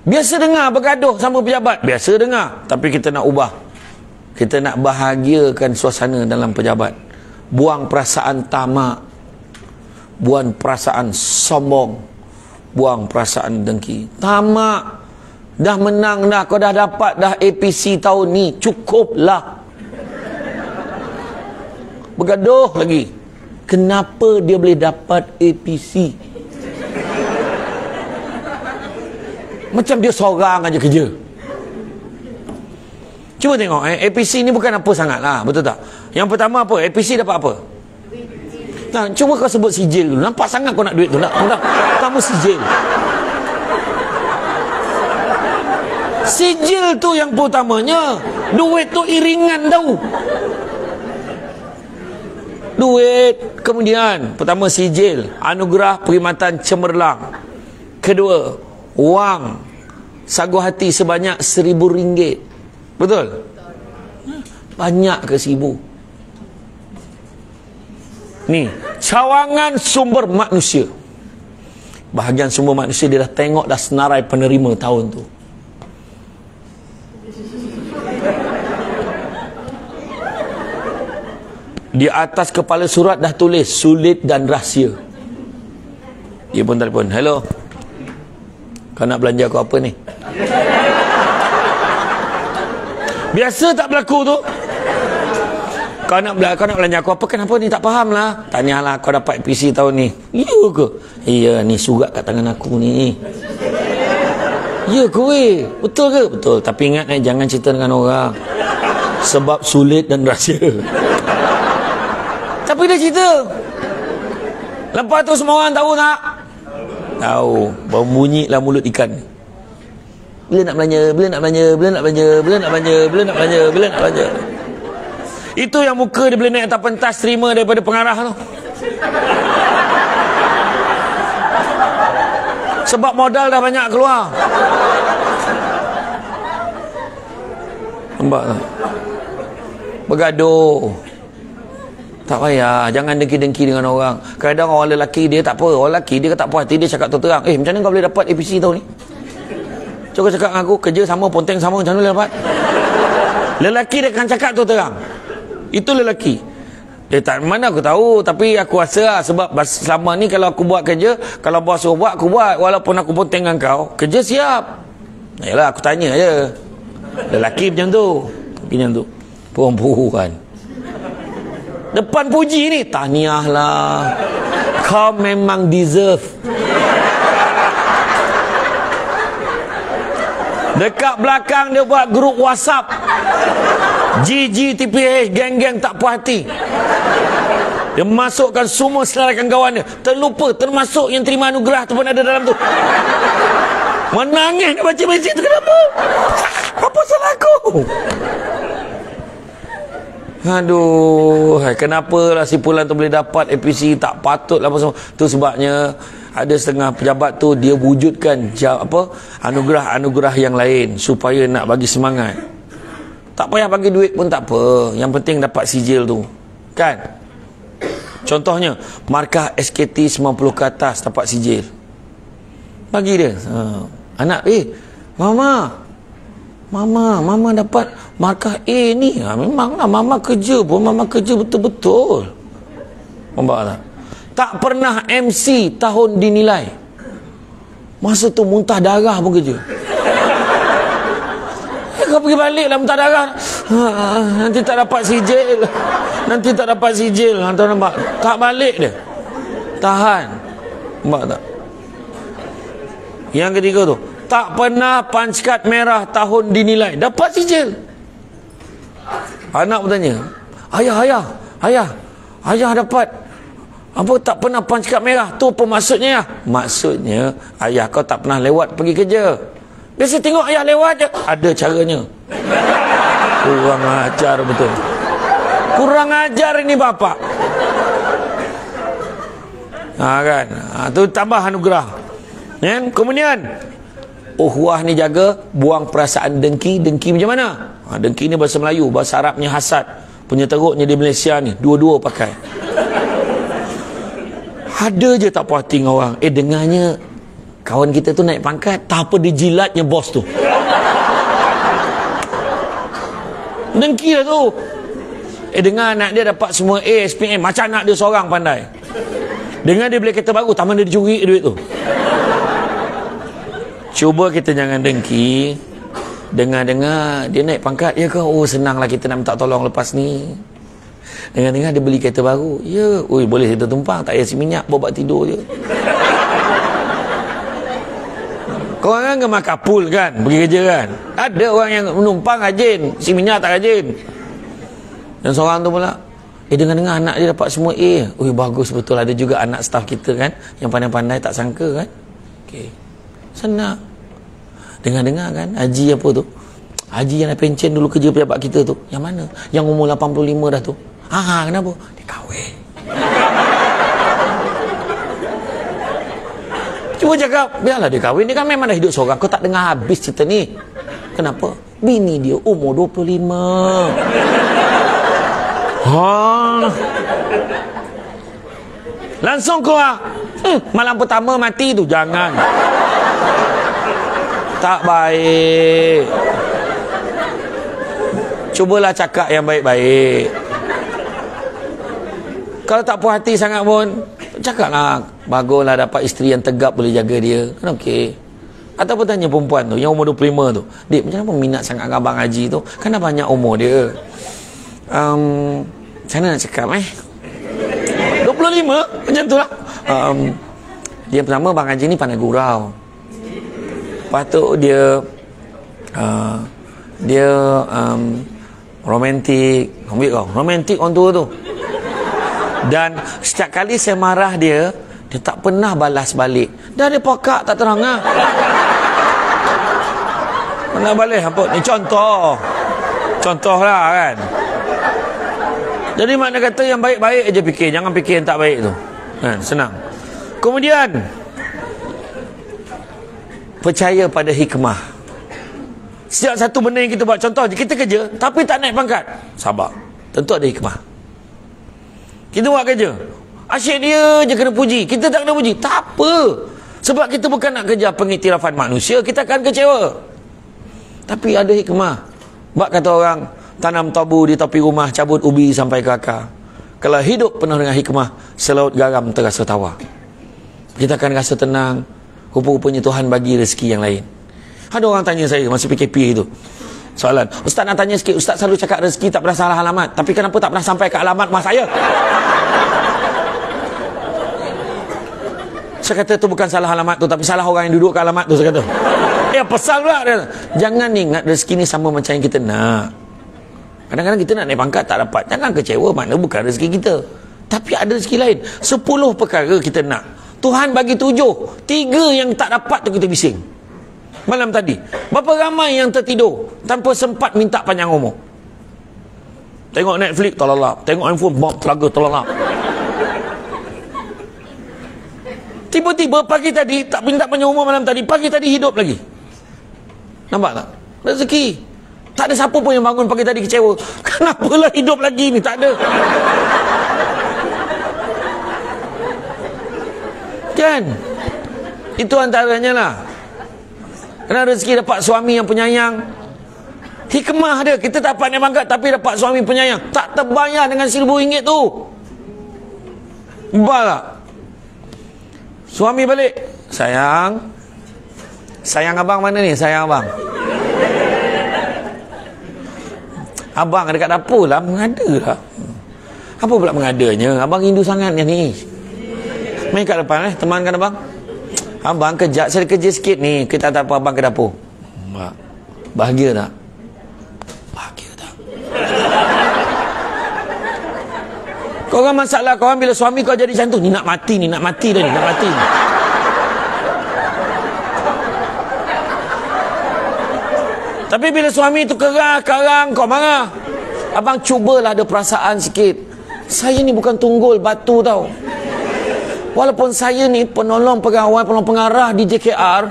Biasa dengar bergaduh sama pejabat, biasa dengar, tapi kita nak ubah. Kita nak bahagiakan suasana dalam pejabat. Buang perasaan tamak, buang perasaan sombong, buang perasaan dengki. Tamak, dah menang dah, kau dah dapat dah APC tahun ni, cukuplah. Bergaduh lagi. Kenapa dia boleh dapat APC? Macam dia seorang aja kerja. Cuba tengok, APC ni bukan apa sangat lah, betul tak? Yang pertama apa? APC dapat apa? Nah, cuba kau sebut sijil dulu. Nampak sangat kau nak duit tu. Pertama sijil. Sijil tu yang pertamanya. Duit tu iringan tau. Duit. Kemudian, pertama sijil. Anugerah perkhidmatan cemerlang. Kedua, wang sagu hati sebanyak RM1,000. Betul? Banyak ke RM1,000? Ni, cawangan sumber manusia. Bahagian sumber manusia dia dah tengok dah senarai penerima tahun tu. Di atas kepala surat dah tulis sulit dan rahsia. Dia pun telefon, hello, kau nak belanja aku apa ni? Biasa tak berlaku tu. Kau nak belanja aku apa? Kenapa ni? Tak faham lah. Tanyalah, kau dapat PC tahun ni. Ya ke? Iya, ni surat kat tangan aku ni. Ya ke weh? Betul ke? Betul. Tapi ingat jangan cerita dengan orang. Sebab sulit dan rahsia. Tapi dia cerita. Lepas tu semua orang tahu tak? Tahu. Berbunyilah mulut ikan. Bila nak belanja? Bila nak belanja? Bila nak belanja? Bila nak belanja? Bila nak belanja? Bila nak belanja? Itu yang muka dia boleh naik atas pentas terima daripada pengarah tu. Sebab modal dah banyak keluar. Nampak tak? Bergaduh. Tak payah. Jangan dengki-dengki dengan orang. Kadang orang lelaki dia tak apa. Orang lelaki dia tak puas hati. Dia cakap terang. Macam mana kau boleh dapat APC tahun ni? Cuba cakap dengan aku. Kerja sama, ponteng sama. Macam mana boleh dapat? Lelaki dia akan cakap terang. Itu lelaki. Tak mana aku tahu, tapi aku rasa lah, sebab selama ni kalau aku buat kerja, kalau bos suruh buat, aku buat. Walaupun aku pun tengah kau, kerja siap. Yalah, aku tanya je. Lelaki macam tu. Macam tu. Perempuan. Depan puji ni, tahniah lah. Kau memang deserve. Dekat belakang dia buat grup WhatsApp. GG, TPH, geng-geng tak puas hati. Dia masukkan semua selarakan kawan dia. Terlupa, termasuk yang terima anugerah tu pun ada dalam tu. Menangis dia baca mesej tu. Kenapa? Apa salah aku? Aduh, kenapalah si Pulan tu boleh dapat APC? Tak patut lah apa semua. Tu sebabnya ada setengah pejabat tu dia wujudkan anugerah-anugerah yang lain supaya nak bagi semangat. Tak payah bagi duit pun tak apa. Yang penting dapat sijil tu. Kan? Contohnya, markah SKT 90 ke atas dapat sijil. Bagi dia. Anak, Mama dapat markah A ni. Memanglah Mama kerja pun. Mama kerja betul-betul. Nampak tak? Tak pernah MC tahun dinilai. Masa tu muntah darah pun kerja. Kau pergi balik lah muntah darah. Nanti tak dapat sijil. Nanti tak dapat sijil. Hantar nampak. Tak balik dia. Tahan. Nampak tak? Yang ketiga tu. Tak pernah punch card merah tahun dinilai. Dapat sijil. Anak bertanya. Ayah dapat. Apa tak pernah punch card merah? Tu apa maksudnya? Maksudnya, ayah kau tak pernah lewat pergi kerja. Biasa tengok ayah lewat je. Ada caranya. Kurang ajar betul. Kurang ajar ini bapak. Kan? Tu tambah anugerah. Kemudian, ukhuwah ni jaga, buang perasaan dengki. Dengki macam mana? Dengki ni bahasa Melayu. Bahasa Arabnya hasad. Punya teruknya di Malaysia ni. Dua-dua pakai. Ada je tak puas hati dengan orang. Dengarnya kawan kita tu naik pangkat, tak apa dijilatnya bos tu. Dengki lah tu. Dengar anak dia dapat semua A, SPM. Macam anak dia seorang pandai. Dengar dia beli kereta baru, taman dia dicuri duit tu. Cuba kita jangan dengki. Dengar-dengar dia naik pangkat. Ya ke? Oh, senanglah kita nak minta tolong lepas ni. Dengar-dengar dia beli kereta baru. Ya, boleh kita tumpang. Tak payah isi minyak, bawa tidur je. Korang kan gemar kapul kan, pergi kerja kan. Ada orang yang menumpang rajin, si minyak tak rajin. Dan seorang tu pula, dengar-dengar anak dia dapat semua A. Bagus betul. Ada juga anak staff kita kan, yang pandai-pandai tak sangka kan. Okey. Senang. Dengar-dengar kan, Haji apa tu? Haji yang pencen dulu kerja pejabat kita tu. Yang mana? Yang umur 85 dah tu. Kenapa? Dia kahwin. Cuba cakap, biarlah dia kahwin. Dia kan memang dah hidup seorang. Kau tak dengar habis cerita ni. Kenapa? Bini dia umur 25. Langsung keluar. Malam pertama mati tu. Jangan. Tak baik. Cubalah cakap yang baik-baik. Kalau tak puas hati sangat pun, cakaplah, baguslah dapat isteri yang tegap boleh jaga dia. Kan okey. Ataupun tanya perempuan tu yang umur 25 tu, "Dik, macam mana minat sangat dengan Abang Haji tu? Kan dah banyak umur dia." Macam mana nak cakap 25? Macam tu lah. Dia pertama, Abang Haji ni pandai gurau. Lepas tu dia romantik. Ambil kau, romantik orang tua tu. Dan setiap kali saya marah dia tak pernah balas balik. Dah dia pakak tak terang lah. Mana balik apa? Ni contoh lah kan. Jadi makna kata yang baik-baik aja fikir, jangan fikir yang tak baik tu kan, senang. Kemudian percaya pada hikmah. Setiap satu benda yang kita buat, contoh kita kerja tapi tak naik pangkat, sabar, tentu ada hikmah. Kita buat kerja, asyik dia je kena puji, kita tak kena puji, tak apa. Sebab kita bukan nak kejar pengiktirafan manusia, kita akan kecewa. Tapi ada hikmah. Bak kata orang, tanam tabu di tepi rumah, cabut ubi sampai ke akar. Kalau hidup penuh dengan hikmah, selaut garam terasa tawar. Kita akan rasa tenang. Rupa-rupanya Tuhan bagi rezeki yang lain. Ada orang tanya saya masa PKP itu, soalan, "Ustaz nak tanya sikit, Ustaz selalu cakap rezeki tak pernah salah alamat, tapi kenapa tak pernah sampai ke alamat rumah saya?" Saya kata tu bukan salah alamat tu, tapi salah orang yang duduk ke alamat tu, saya kata. Pasal pula dia. Jangan ingat rezeki ni sama macam yang kita nak. Kadang-kadang kita nak naik pangkat tak dapat, jangan kecewa, makna bukan rezeki kita. Tapi ada rezeki lain. 10 perkara kita nak, Tuhan bagi 7, 3 yang tak dapat tu kita bising. Malam tadi, berapa ramai yang tertidur tanpa sempat minta panjang umur. Tengok Netflix, terlelap. Tengok handphone, telaga, terlelap. Tiba-tiba pagi tadi tak minta panjang umur, malam tadi pagi tadi hidup lagi. Nampak tak? Rezeki. Tak ada siapa pun yang bangun pagi tadi kecewa, kenapalah hidup lagi ni, tak ada. Kan? Itu antaranya lah. Kerana rezeki dapat suami yang penyayang, hikmah dia, kita dapat naik pangkat tapi dapat suami penyayang, tak terbayar dengan RM1,000 tu. Ubah tak? Suami balik, sayang abang mana ni? Sayang abang, abang dekat dapur lah, mengada lah. Apa pula mengadanya? Abang rindu sangat yang ni. Main kat depan temankan abang. Abang kejap, saya kerja sikit ni, kita tak apa abang ke dapur. Bahagia tak? Bahagia tak? Kau orang masalah kau orang bila suami kau jadi macam tu, ni nak mati dah ni, nak mati. Tapi bila suami tu karang kau marah. Abang cubalah ada perasaan sikit. Saya ni bukan tunggul batu tau. Walaupun saya ni penolong pegawai, penolong pengarah di JKR,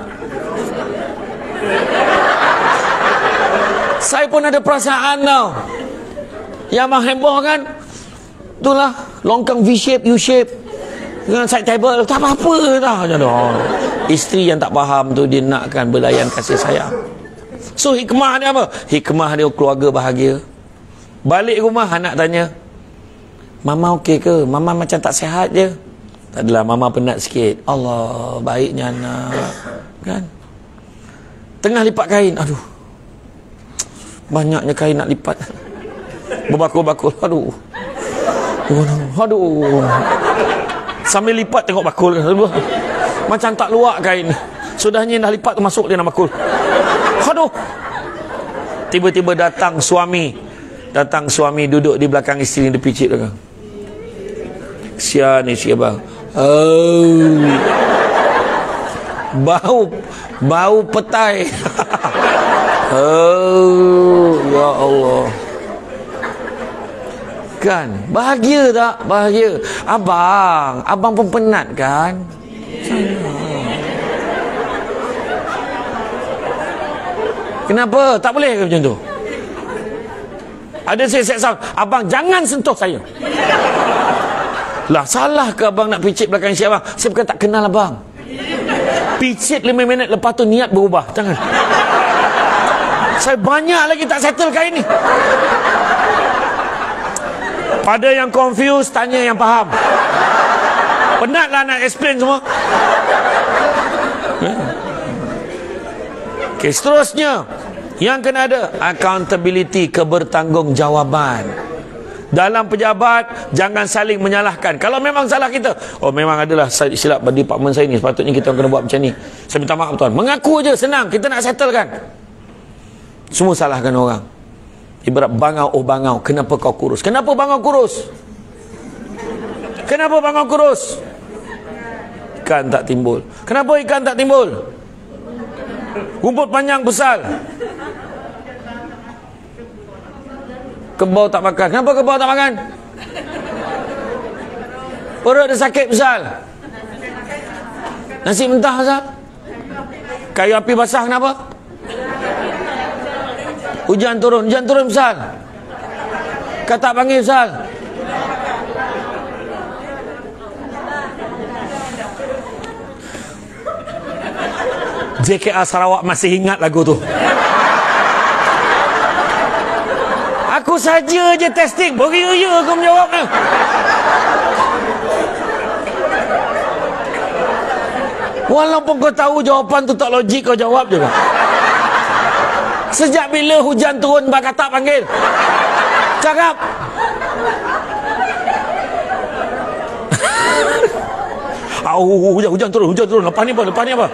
saya pun ada perasaan tau. Yang abang heboh kan, itulah longkang V-shape, U-shape dengan side table, tak apa-apa dah. Isteri yang tak faham tu, dia nakkan belayan kasih sayang. So hikmah dia apa? Hikmah dia keluarga bahagia. Balik rumah anak tanya, "Mama okey ke? Mama macam tak sihat je." Tak adalah, mama penat sikit. Allah, baiknya anak. Kan? Tengah lipat kain, aduh, banyaknya kain nak lipat. Berbakul-bakul, aduh. Sambil lipat tengok bakul. Macam tak luak kain. Sudahnya dah lipat tu masuk dia nak makul. Aduh. Tiba-tiba datang suami duduk di belakang isteri, dia picit belakang. Kesian isteri abang. Bau petai. Ya Allah. Kan bahagia tak? Bahagia. Abang pun penat kan? Kenapa? Tak boleh ke macam tu? Ada saya sound, abang jangan sentuh saya. Lah, salah ke abang nak picit belakang isteri abang? Saya bukan tak kenal abang. Picit 5 minit, lepas tu niat berubah. Jangan. Saya banyak lagi tak settle kain ni. Pada yang confused, tanya yang faham. Penatlah nak explain semua. Okay, seterusnya yang kena ada accountability, kebertanggungjawaban. Dalam pejabat jangan saling menyalahkan. Kalau memang salah kita, memang adalah silap departmen saya ni, sepatutnya kita kena buat macam ni, saya minta maaf tuan. Mengaku je senang, kita nak settlekan. Semua salahkan orang. Ibarat bangau, bangau, kenapa kau kurus? Kenapa bangau kurus? Kenapa bangau kurus? Ikan tak timbul. Kenapa ikan tak timbul? Rumput panjang besar. Kebau tak makan. Kenapa kebau tak makan? Perut dia sakit besar. Nasi mentah besar. Kayu api basah kenapa? Hujan turun besar. Katak panggil besar. JKA Sarawak masih ingat lagu tu. Aku saja je testing, beria kau menjawabnya. Walaupun kau tahu jawapan tu tak logik, kau jawab juga. Sejak bila hujan turun bak katak panggil? Cakap. Hujan turun. Lepas ni apa?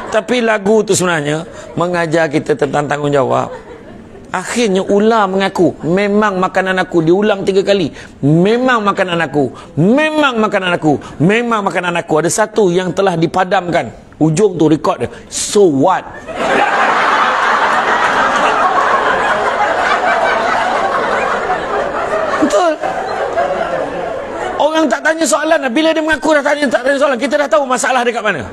Tapi lagu tu sebenarnya mengajar kita tentang tanggungjawab. Akhirnya ular mengaku, memang makanan aku. Diulang 3 kali. Memang makanan aku. Ada satu yang telah dipadamkan. Ujung tu rekod dia. So what? Betul. Orang tak tanya soalan. Bila dia mengaku tak tanya soalan, kita dah tahu masalah dekat mana.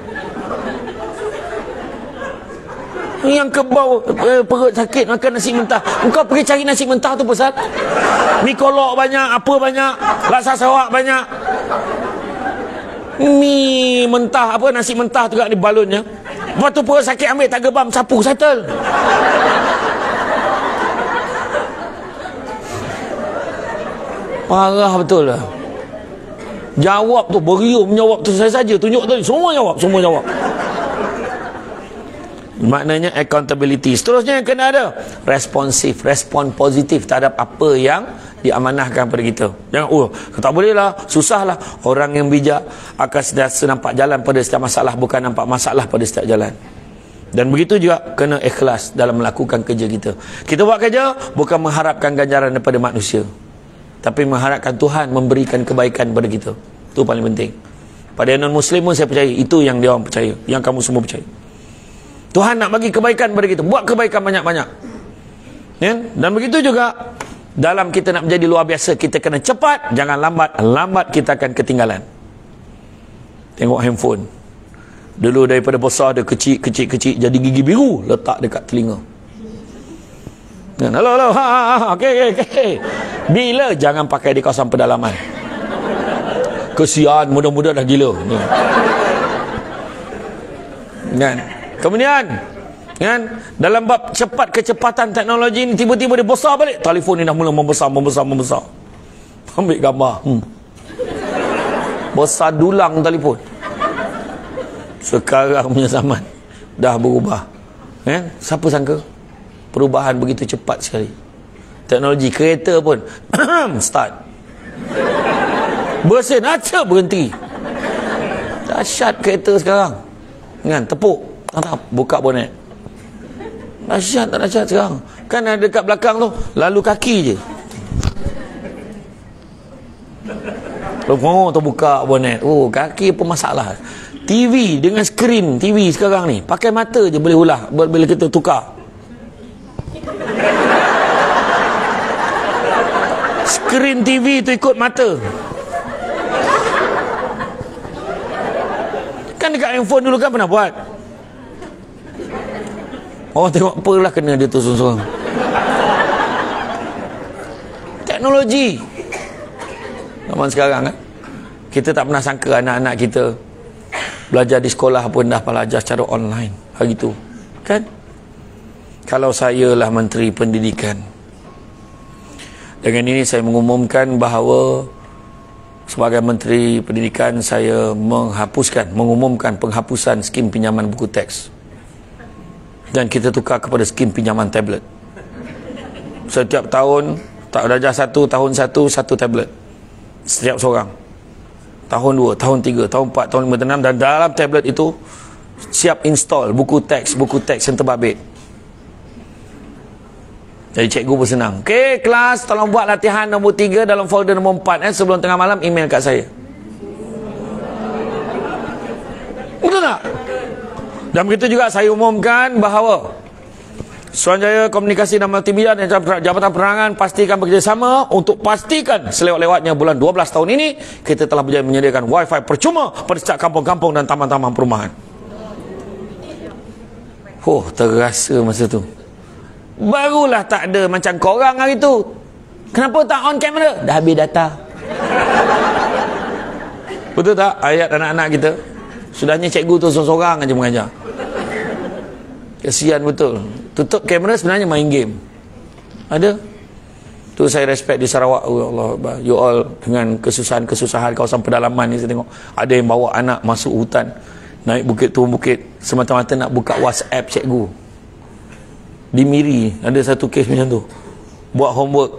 Yang kebau perut sakit makan nasi mentah. Engkau pergi cari nasi mentah tu pasal mi kolok banyak, apa banyak, laksa Sarawak banyak. Mi mentah apa, nasi mentah tu kat di balonnya. Lepas tu perut sakit, ambil tak gebam, sapu, settle. Parah betul lah. Jawab tu, berium menjawab tu saya saja tunjuk tadi. Semua jawab. Maknanya accountability. Seterusnya yang kena ada responsif, respon positif terhadap apa yang diamanahkan pada kita. Jangan tak boleh lah, susah lah. Orang yang bijak akan sentiasa nampak jalan pada setiap masalah, bukan nampak masalah pada setiap jalan. Dan begitu juga kena ikhlas dalam melakukan kerja kita. Kita buat kerja bukan mengharapkan ganjaran daripada manusia, tapi mengharapkan Tuhan memberikan kebaikan kepada kita. Itu paling penting. Pada non-Muslim pun saya percaya, itu yang dia orang percaya, yang kamu semua percaya. Tuhan nak bagi kebaikan kepada kita. Buat kebaikan banyak-banyak. Ya? Dan begitu juga dalam kita nak menjadi luar biasa, kita kena cepat, jangan lambat. Lambat kita akan ketinggalan. Tengok handphone. Dulu daripada besar dia kecil jadi gigi biru letak dekat telinga. Halo. Okey. Bila jangan pakai di kawasan pedalaman. Kesian, muda-muda dah gila. Kan? Kemudian dalam bab kecepatan teknologi ni, tiba-tiba dia besar balik, telefon ni dah mula membesar. Ambil gambar. Besar dulang telefon. Sekarang punya zaman dah berubah. Siapa sangka perubahan begitu cepat sekali. Teknologi kereta pun start. Bersin, berhenti. Dahsyat kereta sekarang. Kan tepuk, buka bonet. Dahsyat tak dahsyat sekarang. Kan ada dekat belakang tu, lalu kaki je. Oh, terbuka bonet. Oh, kaki apa masalah? TV dengan skrin TV sekarang ni, pakai mata je boleh ulah bila kita tukar. Skrin TV tu ikut mata. Kan dekat handphone dulu kan pernah buat. Orang tengok apalah kena dia tu sorang-sorang. Teknologi zaman sekarang kan. Kita tak pernah sangka anak-anak kita belajar di sekolah pun dah belajar secara online hari tu. Kan? Kalau saya lah Menteri Pendidikan, dengan ini saya mengumumkan bahawa sebagai Menteri Pendidikan saya mengumumkan penghapusan skim pinjaman buku teks. Dan kita tukar kepada skim pinjaman tablet. Setiap tahun tak belajar tahun satu tablet. Setiap seorang. Tahun 2, tahun 3, tahun 4, tahun 5, tahun 6, dan dalam tablet itu siap install buku teks yang terbabit. Jadi cikgu pun senang. Okey, kelas tolong buat latihan nombor 3 dalam folder nombor 4 sebelum tengah malam email kat saya. Betul tak? Dan begitu juga saya umumkan bahawa Suruhanjaya Komunikasi dan Multimedia dan Jabatan Penerangan pastikan bekerjasama untuk pastikan selewat-lewatnya bulan 12 tahun ini kita telah berjaya menyediakan wifi percuma pada setiap kampung-kampung dan taman-taman perumahan. Terasa masa tu. Barulah tak ada macam korang hari tu. Kenapa tak on kamera? Dah habis data. Betul tak ayat anak-anak kita? Sudahnya cikgu tu seorang-seorang aja mengajar. Kesian betul. Tutup kamera sebenarnya main game. Ada? Tu saya respect di Sarawak. Oh Allah, you all dengan kesusahan-kesusahan kawasan pedalaman ni saya tengok. Ada yang bawa anak masuk hutan, naik bukit turun bukit semata-mata nak buka WhatsApp cikgu. Di Miri ada satu kes macam tu. Buat homework,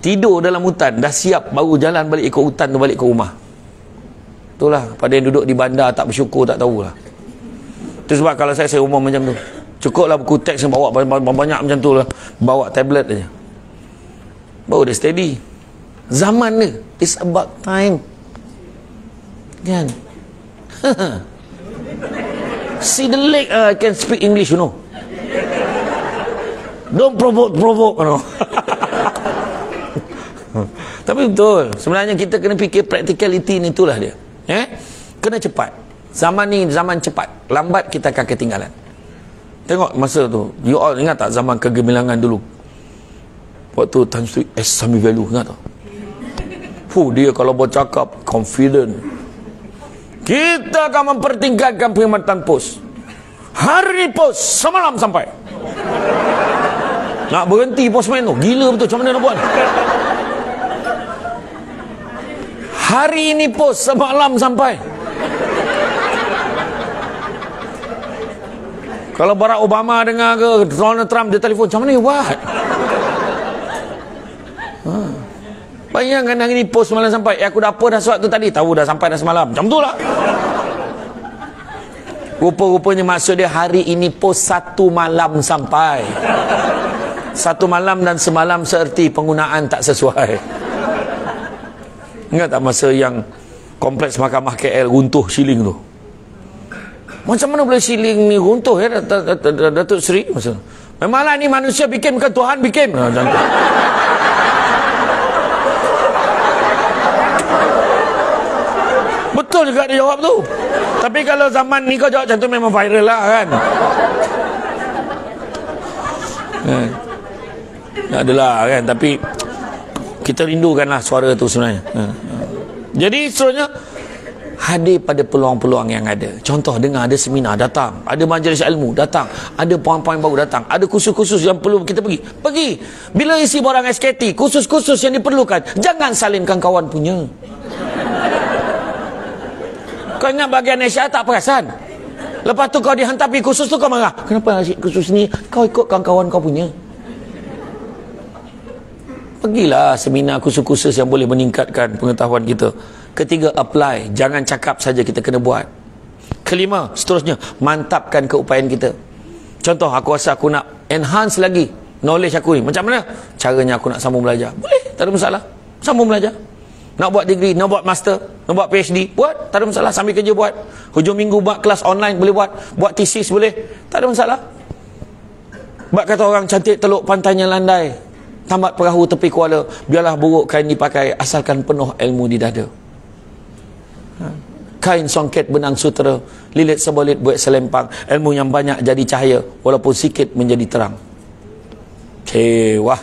tidur dalam hutan, dah siap baru jalan balik ikut hutan tu balik ke rumah. Itulah pada yang duduk di bandar tak bersyukur tak tahulah. Itu sebab kalau saya umum macam tu. Cukuplah buku teks yang bawa banyak macam tu lah. Bawa tablet aja. Baru dia steady. Zaman ni, it's about time. Kan? See the leg, I can speak English, you know. Don't provoke, you know. Tapi betul. Sebenarnya kita kena fikir practicality ni, itulah dia. Kena cepat. Zaman ni zaman cepat. Lambat kita akan ketinggalan. Tengok masa tu, you all ingat tak zaman kegemilangan dulu? Waktu Tan Sri S. Samivelu, ingat tak? Dia kalau bercakap confident. Kita akan mempertingkatkan perkhidmatan pos. Hari pos semalam sampai. Nak berhenti postman tu. Gila betul, macam mana nak buat? Hari ini pos semalam sampai. Kalau Barack Obama dengar ke Donald Trump dia telefon, macam mana you buat? Bayangkan hari ni post semalam sampai. Aku dah apa dah surat tu tadi. Tahu dah sampai dah semalam. Macam tu lah. Rupa-rupanya maksud dia hari ini post 1 malam sampai. 1 malam dan semalam seerti penggunaan tak sesuai. Ingat tak masa yang kompleks mahkamah KL runtuh siling tu? Macam mana boleh siling ni runtuh ya Datuk Seri? Memanglah ni manusia bikin, bukan Tuhan bikin. Betul juga dia jawab tu. Tapi kalau zaman ni kau jawab macam tu memang viral lah kan. Adalah kan. Tapi kita rindukanlah suara tu sebenarnya. Jadi sebenarnya hadir pada peluang-peluang yang ada. Contoh, dengar ada seminar, datang. Ada majlis ilmu, datang. Ada poin-poin baru, datang. Ada kursus-kursus yang perlu kita pergi. Bila isi borang SKT, kursus-kursus yang diperlukan, jangan salinkan kawan punya. Kau ingat bagian Asia tak perasan? Lepas tu kau dihantar pergi kursus tu, kau marah. Kenapa kursus ni kau ikut kawan-kawan kau punya? Pergilah seminar, kursus-kursus yang boleh meningkatkan pengetahuan kita. Ketiga, apply. Jangan cakap saja kita kena buat. Kelima, seterusnya, mantapkan keupayaan kita. Contoh, aku rasa aku nak enhance lagi knowledge aku ni. Macam mana caranya aku nak sambung belajar? Boleh, tak ada masalah. Sambung belajar. Nak buat degree, nak buat master, nak buat PhD, buat, tak ada masalah. Sambil kerja buat. Hujung minggu buat kelas online, boleh buat. Buat thesis boleh, tak ada masalah. Bak kata orang, cantik teluk pantainya landai, tambat perahu tepi kuala, biarlah buruk kain dipakai, asalkan penuh ilmu di dada. Kain songket benang sutera, lilit sebolit buat selempang, ilmu yang banyak jadi cahaya, walaupun sikit menjadi terang. Wah.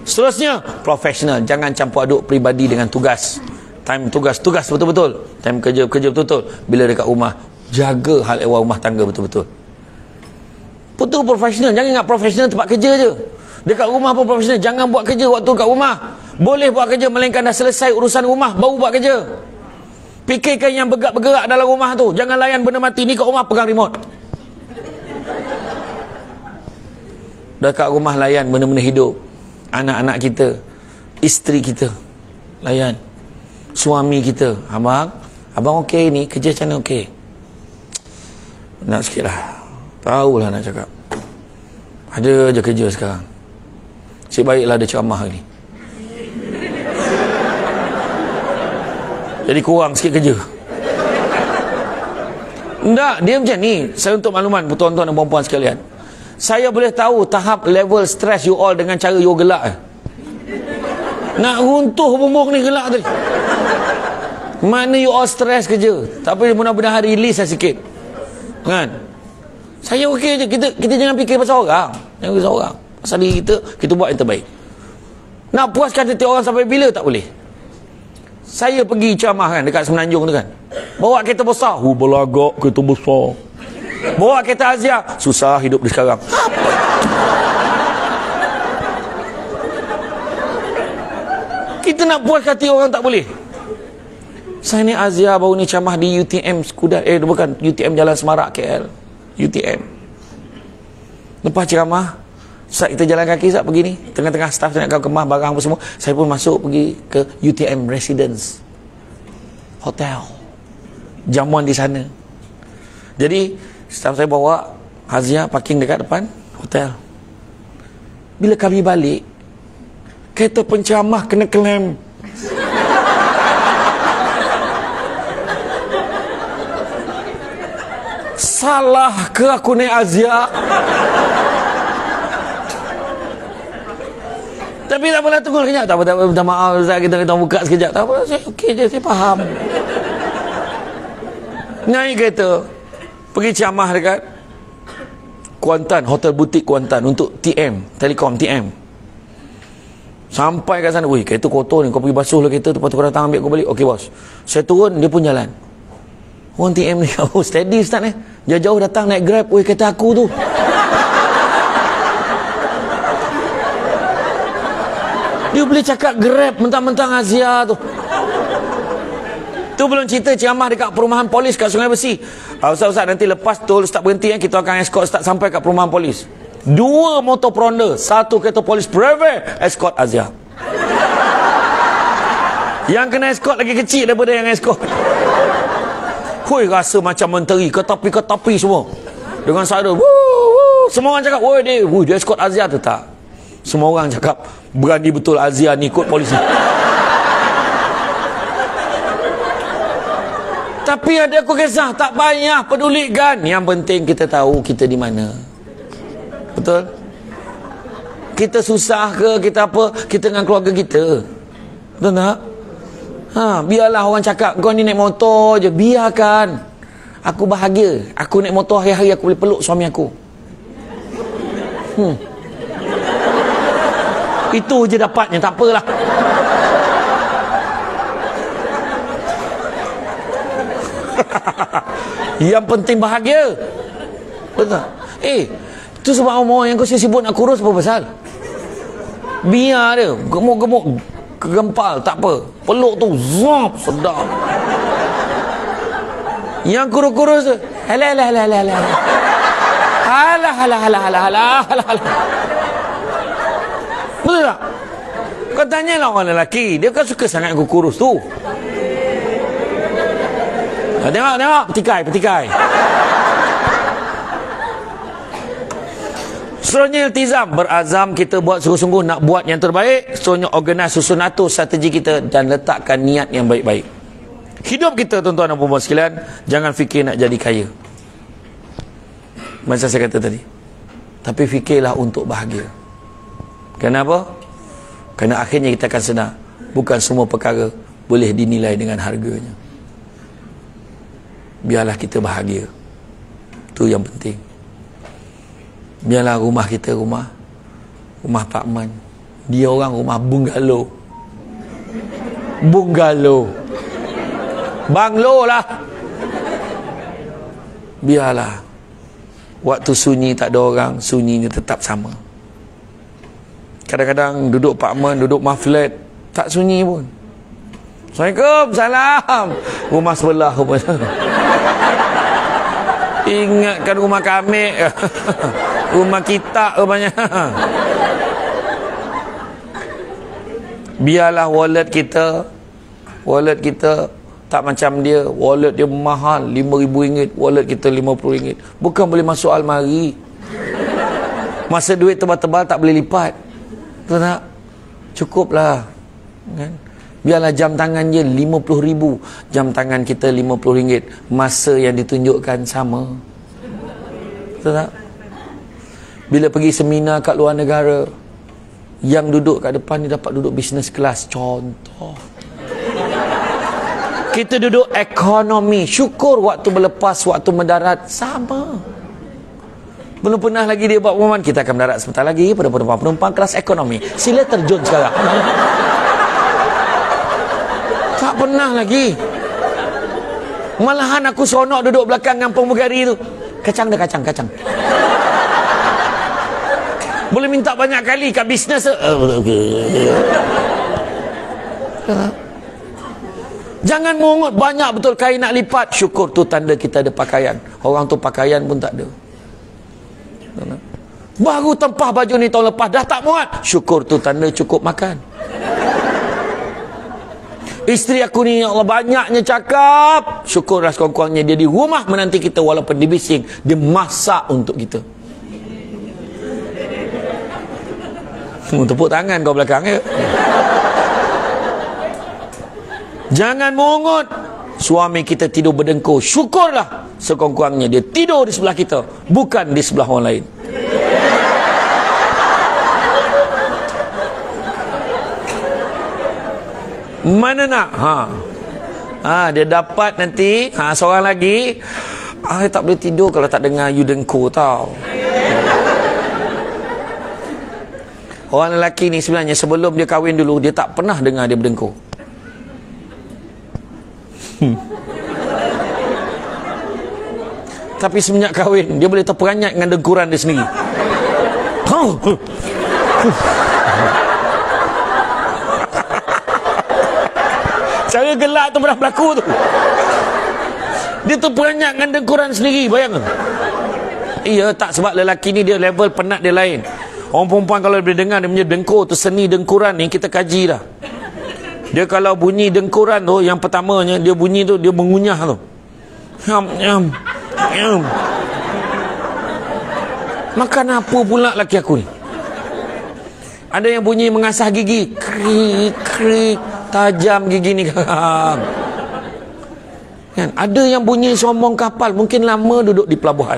Seterusnya, profesional. Jangan campur aduk peribadi dengan tugas. Time tugas betul-betul. Time kerja betul-betul. Bila dekat rumah, jaga hal ehwal rumah tangga betul-betul. Betul profesional. Jangan ingat profesional tempat kerja je. Dekat rumah pun profesional. Jangan buat kerja waktu kat rumah. Boleh buat kerja, melainkan dah selesai urusan rumah, baru buat kerja. Fikirkan yang bergerak-bergerak dalam rumah tu. Jangan layan benda mati. Ni kat rumah pegang remote. Dekat rumah layan benda-benda hidup. Anak-anak kita, isteri kita, layan. Suami kita, abang okey ni, kerja macam mana okey? Nak sikit lah. Tahulah nak cakap. Ada je kerja sekarang. Sebaiklah ada ceramah ni. Jadi kurang sikit kerja. Tak, dia macam ni. Saya untuk makluman tuan-tuan dan puan-puan sekalian, saya boleh tahu tahap level stres you all dengan cara you gelak. Nak runtuh bumbung ni gelak tadi. Mana you all stres kerja. Tapi mudah-mudahan release lah sikit. Kan? Saya okey je. Kita jangan fikir pasal orang. Jangan fikir pasal orang. Pasal diri kita buat yang terbaik. Nak puaskan hati orang sampai bila tak boleh. Saya pergi ceramah kan dekat Semenanjung tu kan. Bawa kereta besar. Belagak kereta besar. Bawa kereta Azia. Susah hidup di sekarang. Kita nak puas hati orang tak boleh. Saya ni Azia baru ni ceramah di UTM Skudar. Bukan, UTM Jalan Semarak KL. UTM. Lepas ceramah, saat kita jalan kaki, saat pergi ni, tengah-tengah staff nak kemas barang apa semua, saya pun masuk pergi ke UTM Residence Hotel. Jamuan di sana. Jadi staff saya bawa Hazia parking dekat depan hotel. Bila kami balik, kereta penceramah kena klaim. Salah ke aku naik Azia? Tapi tak apalah, tunggu sekejap. Tak apa, minta maaf Ustaz, kita buka sekejap. Tak apa, saya okey je, saya faham. Naik kereta, pergi ceramah dekat Kuantan, hotel butik Kuantan untuk TM, Telekom TM. Sampai kat sana, weh, kereta kotor ni, kau pergi basuh lah kereta tu, lepas tu kau datang ambil kau balik. Okey bos. Saya turun, dia pun jalan. Orang TM ni, oh steady Ustaz ni. Jauh-jauh datang naik Grab, weh, kereta aku tu. Dia boleh cakap Grab mentang-mentang Azia tu. Tu belum cerita ceramah dekat perumahan polis kat Sungai Besi. Ustaz-ustaz, nanti lepas tu Ustaz berhenti, kita akan escort Ustaz sampai kat perumahan polis. 2 motor Pronda, 1 kereta polis private, escort Azia. Yang kena escort lagi kecil daripada yang escort. Hui, rasa macam menteri, ketapi-ketapi semua. Dengan sada, woo. Semua orang cakap, woi dia escort Azia tu. Tak. Semua orang cakap, berani betul Azia ni ikut polisi. Tapi ada aku kisah, tak payah pedulikan. Yang penting kita tahu kita di mana. Betul? Kita susah ke, kita apa, kita dengan keluarga kita. Betul tak? Biarlah orang cakap, kau ni naik motor je. Biarkan. Aku bahagia. Aku naik motor hari-hari, aku boleh peluk suami aku. Itu je dapatnya, tak apalah. Yang penting bahagia. Betul. Itu sebab orang yang kau sibuk nak kurus apa pasal? Biar dia gemuk-gemuk, kegempal, tak apa. Peluk tu zop, sedap. Yang kurus-kurus tu, halah. Betul tak? Kau tanyalah orang lelaki, dia kan suka sangat aku kurus tu. Tengok, petikai. Seterusnya iltizam, berazam kita buat sungguh-sungguh nak buat yang terbaik. Seterusnya organize, susun atur strategi kita dan letakkan niat yang baik-baik. Hidup kita, tuan-tuan dan puan-puan sekalian, jangan fikir nak jadi kaya. Macam saya kata tadi. Tapi fikirlah untuk bahagia. Kenapa? Kerana akhirnya kita akan sedar, bukan semua perkara boleh dinilai dengan harganya. Biarlah kita bahagia. Itu yang penting. Biarlah rumah kita rumah apartmen. Dia orang rumah bungalow. Banglo lah. Biarlah waktu sunyi tak ada orang, sunyinya tetap sama. Kadang-kadang duduk apartmen, duduk flat, tak sunyi pun. Assalamualaikum, salam. Rumah sebelah rupanya. Ingatkan rumah kami. Rumah kita rupanya. Biarlah wallet kita tak macam dia. Wallet dia mahal, RM5,000, wallet kita RM50. Bukan boleh masuk almari. Masa duit tebal-tebal tak boleh lipat. Betul tak? Cukuplah, kan? Biarlah jam tangan dia RM50,000, jam tangan kita RM50. Masa yang ditunjukkan sama. Betul tak? Bila pergi seminar kat luar negara, yang duduk kat depan ni dapat duduk business class. Contoh, kita duduk ekonomi. Syukur waktu berlepas, waktu mendarat sama. Belum pernah lagi dia buat pengumuman, kita akan mendarat sebentar lagi pada penumpang kelas ekonomi. Sila terjun sekarang. Tak pernah lagi. Malahan aku seronok duduk belakang dengan pramugari tu. Kacang. Boleh minta banyak kali kat bisnes. Jangan mengungut banyak betul kain nak lipat. Syukur tu tanda kita ada pakaian. Orang tu pakaian pun tak ada. Baru tempah baju ni tahun lepas dah tak muat. Syukur tu tanda cukup makan. Isteri aku ni, ya Allah, banyaknya cakap. Syukurlah sekurang-kurangnya dia di rumah menanti kita. Walaupun dibising, dia masak untuk kita. Tepuk tangan kau belakang ya. Jangan mengungut suami kita tidur berdengkur. Syukurlah sekurang-kurangnya dia tidur di sebelah kita, bukan di sebelah orang lain. Mana nak? Dia dapat nanti seorang lagi. Tak boleh tidur kalau tak dengar you dengkur tau. Orang lelaki ni sebenarnya sebelum dia kahwin dulu, dia tak pernah dengar dia berdengkur. Tapi semenjak kahwin, dia boleh terperanjat dengan dengkuran dia sendiri. Cara gelak tu pernah berlaku tu. Dia terperanjat dengan dengkuran sendiri, bayangkan. Iya, tak, sebab lelaki ni dia level penat dia lain. Orang perempuan kalau boleh dengar dia punya dengkur tu, seni dengkuran ni kita kaji dah. Dia kalau bunyi dengkuran tu, yang pertamanya dia bunyi tu, dia mengunyah tu. Nyam. Makan apa pula laki aku ni? Ada yang bunyi mengasah gigi, krik, tajam gigi ni kan. Ada yang bunyi sombong kapal, mungkin lama duduk di pelabuhan.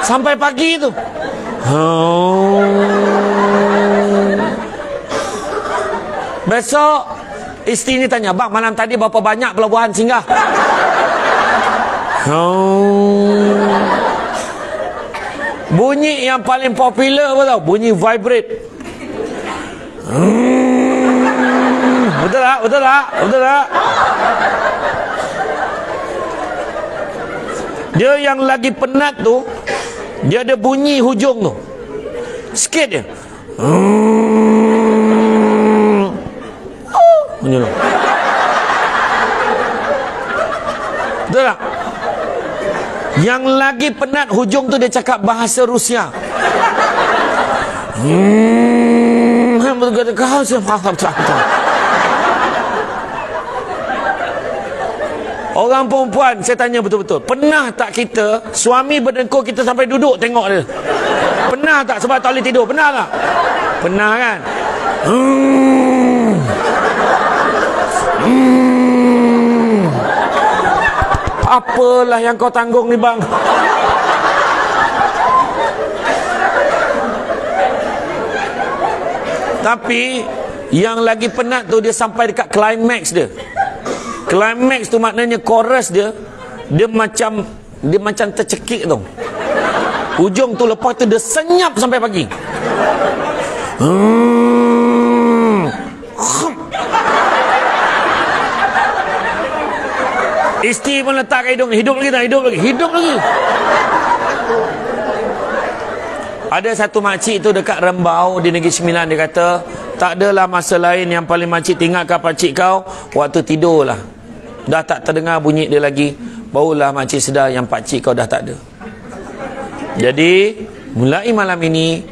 Sampai pagi tu. Besok isteri ni tanya, bang, malam tadi berapa banyak pelabuhan singgah? Bunyi yang paling popular apa tau? Bunyi vibrate. Betul tak? Dia yang lagi penat tu, dia ada bunyi hujung tu. Sikit je. Bunyi tu. Betul tak? Yang lagi penat hujung tu dia cakap bahasa Rusia. Orang perempuan, saya tanya betul-betul, pernah tak kita suami berdengkur kita sampai duduk tengok dia? Pernah tak sebab tak boleh tidur? Pernah tak? Pernah kan? Apalah yang kau tanggung ni bang? Tapi yang lagi penat tu dia sampai dekat climax dia. Climax tu maknanya chorus dia macam tercekik tu. Hujung tu lepas tu dia senyap sampai pagi. Isteri pun letak kat hidung. Hidup lagi tak? Hidup lagi. Hidup lagi. Ada satu makcik tu dekat Rembau di Negeri Sembilan. Dia kata, tak adalah masa lain yang paling makcik tinggalkan pakcik kau waktu tidur lah. Dah tak terdengar bunyi dia lagi, barulah makcik sedar yang pakcik kau dah tak ada. Jadi mulai malam ini,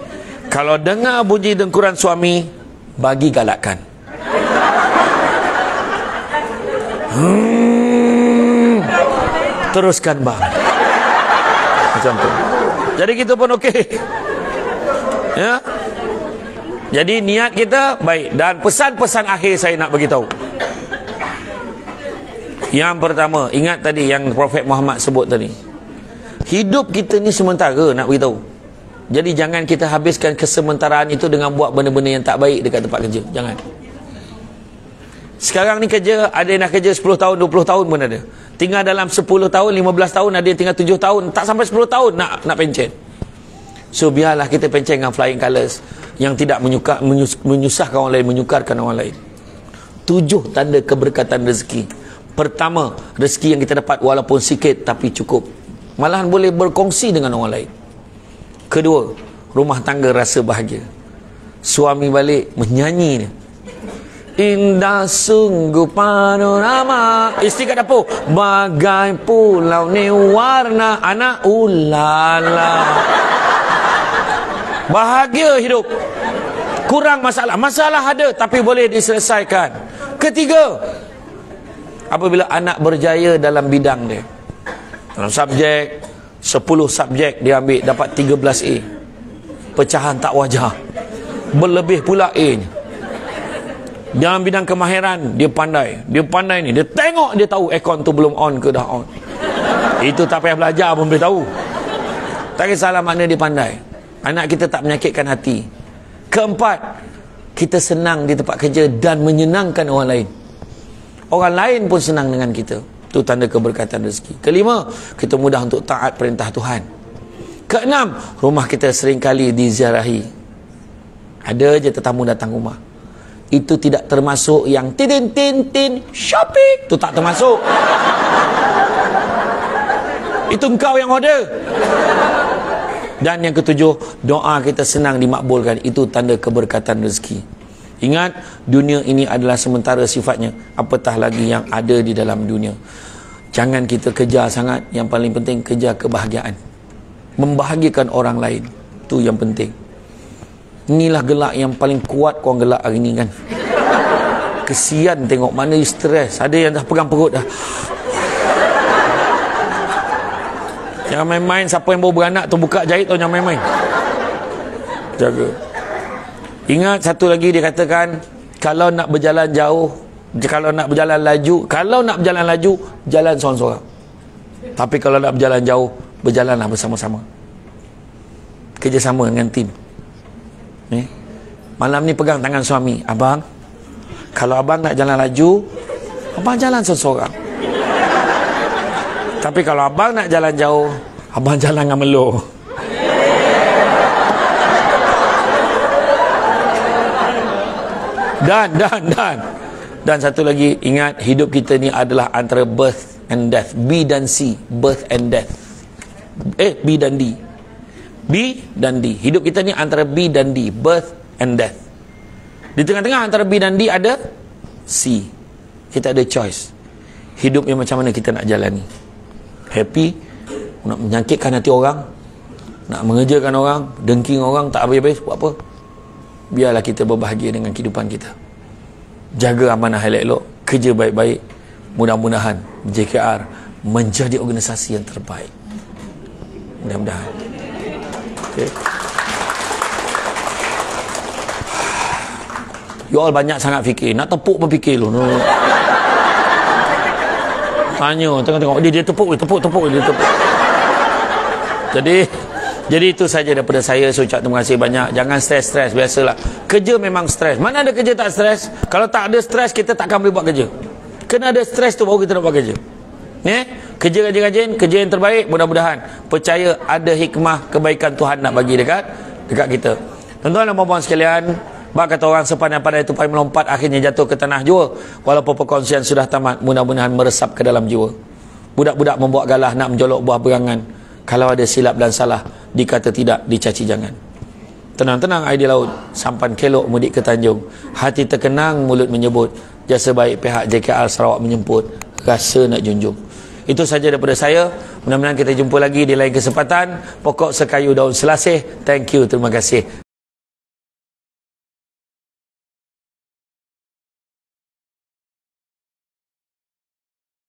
kalau dengar bunyi dengkuran suami, bagi galakan. Teruskan bang. Macam tu. Jadi kita pun okey. Ya. Jadi niat kita baik. Dan pesan-pesan akhir saya nak bagi tahu. Yang pertama, ingat tadi yang Prophet Muhammad sebut tadi. Hidup kita ni sementara, nak beritahu. Jadi jangan kita habiskan kesementaraan itu dengan buat benda-benda yang tak baik dekat tempat kerja. Jangan. Sekarang ni kerja, ada yang nak kerja 10 tahun, 20 tahun pun ada. Tinggal dalam 10 tahun, 15 tahun, ada yang tinggal 7 tahun. Tak sampai 10 tahun nak pencen. So biarlah kita pencen dengan flying colours yang tidak menyusahkan orang lain, menyukarkan orang lain. 7 tanda keberkatan rezeki. Pertama, rezeki yang kita dapat walaupun sikit tapi cukup. Malahan boleh berkongsi dengan orang lain. Kedua, rumah tangga rasa bahagia. Suami balik menyanyi ni. Indah sungguh panorama. Isteri kat dapur, bagai pulau ni warna anak ulala. Bahagia hidup. Kurang masalah. Masalah ada tapi boleh diselesaikan. Ketiga, apabila anak berjaya dalam bidang dia. Dalam subjek 10 subjek dia ambil, dapat 13A. Pecahan tak wajar. Berlebih pula A nya. Dalam bidang kemahiran dia pandai. Dia pandai ni. Dia tengok, dia tahu aircon tu belum on ke dah on. Itu tak payah belajar pun boleh tahu. Tak kisahlah makna dia pandai. Anak kita tak menyakitkan hati. Keempat, kita senang di tempat kerja dan menyenangkan orang lain. Orang lain pun senang dengan kita. Itu tanda keberkatan rezeki. Kelima, kita mudah untuk taat perintah Tuhan. Keenam, rumah kita seringkali diziarahi. Ada je tetamu datang rumah. Itu tidak termasuk yang tin shopping. Itu tak termasuk. Itu engkau yang order. Dan yang ketujuh, doa kita senang dimakbulkan. Itu tanda keberkatan rezeki. Ingat, dunia ini adalah sementara sifatnya. Apatah lagi yang ada di dalam dunia. Jangan kita kejar sangat. Yang paling penting kejar kebahagiaan. Membahagiakan orang lain. Itu yang penting. Inilah gelak yang paling kuat korang gelak hari ni kan. Kesian tengok mana stres. Ada yang dah pegang perut dah. Jangan main-main. Siapa yang baru beranak tu buka jahit tu, jangan main-main. Jaga. Ingat satu lagi dia katakan, kalau nak berjalan jauh, kalau nak berjalan laju, jalan seorang-seorang. Tapi kalau nak berjalan jauh, berjalanlah bersama-sama. Kerjasama dengan tim. Malam ni pegang tangan suami. Abang, kalau abang nak jalan laju, abang jalan seorang-seorang. Tapi kalau abang nak jalan jauh, abang jalan dengan Melo. Dan satu lagi, ingat, hidup kita ni adalah antara birth and death. B dan C, birth and death. B dan D. B dan D. Hidup kita ni antara B dan D, birth and death. Di tengah-tengah antara B dan D ada C. Kita ada choice. Hidup yang macam mana kita nak jalani. Happy nak menyakitkan hati orang, nak mengerjakan orang, dengking orang, tak habis-habis, buat apa? Biarlah kita berbahagia dengan kehidupan kita. Jaga amanah elok-elok, kerja baik-baik. Mudah-mudahan JKR menjadi organisasi yang terbaik. Mudah-mudahan. Okay. You all banyak sangat fikir. Nak tepuk pun fikir lu. Tanya, tengok-tengok. Dia tepuk, dia tepuk. Jadi itu saja daripada saya. Saya ucap terima kasih banyak. Jangan stres-stres, biasalah. Kerja memang stres. Mana ada kerja tak stres? Kalau tak ada stres, kita takkan boleh buat kerja. Kena ada stres tu baru kita nak buat kerja. Kerja rajin-rajin, kerja yang terbaik. Mudah-mudahan percaya ada hikmah kebaikan Tuhan nak bagi dekat kita. Tuan-tuan dan puan-puan sekalian, bak kata orang sepandai-pandai tupai melompat, akhirnya jatuh ke tanah jua. Walaupun perkongsian sudah tamat, mudah-mudahan meresap ke dalam jiwa. Budak-budak membuat galah nak menjolok buah berangan. Kalau ada silap dan salah, dikata tidak, dicaci jangan. Tenang-tenang air di laut, sampan kelok mudik ke Tanjung. Hati terkenang, mulut menyebut, jasa baik pihak JKR Sarawak menyemput, rasa nak junjung. Itu saja daripada saya. Mudah-mudahan kita jumpa lagi di lain kesempatan. Pokok sekayu daun selasih. Thank you, terima kasih.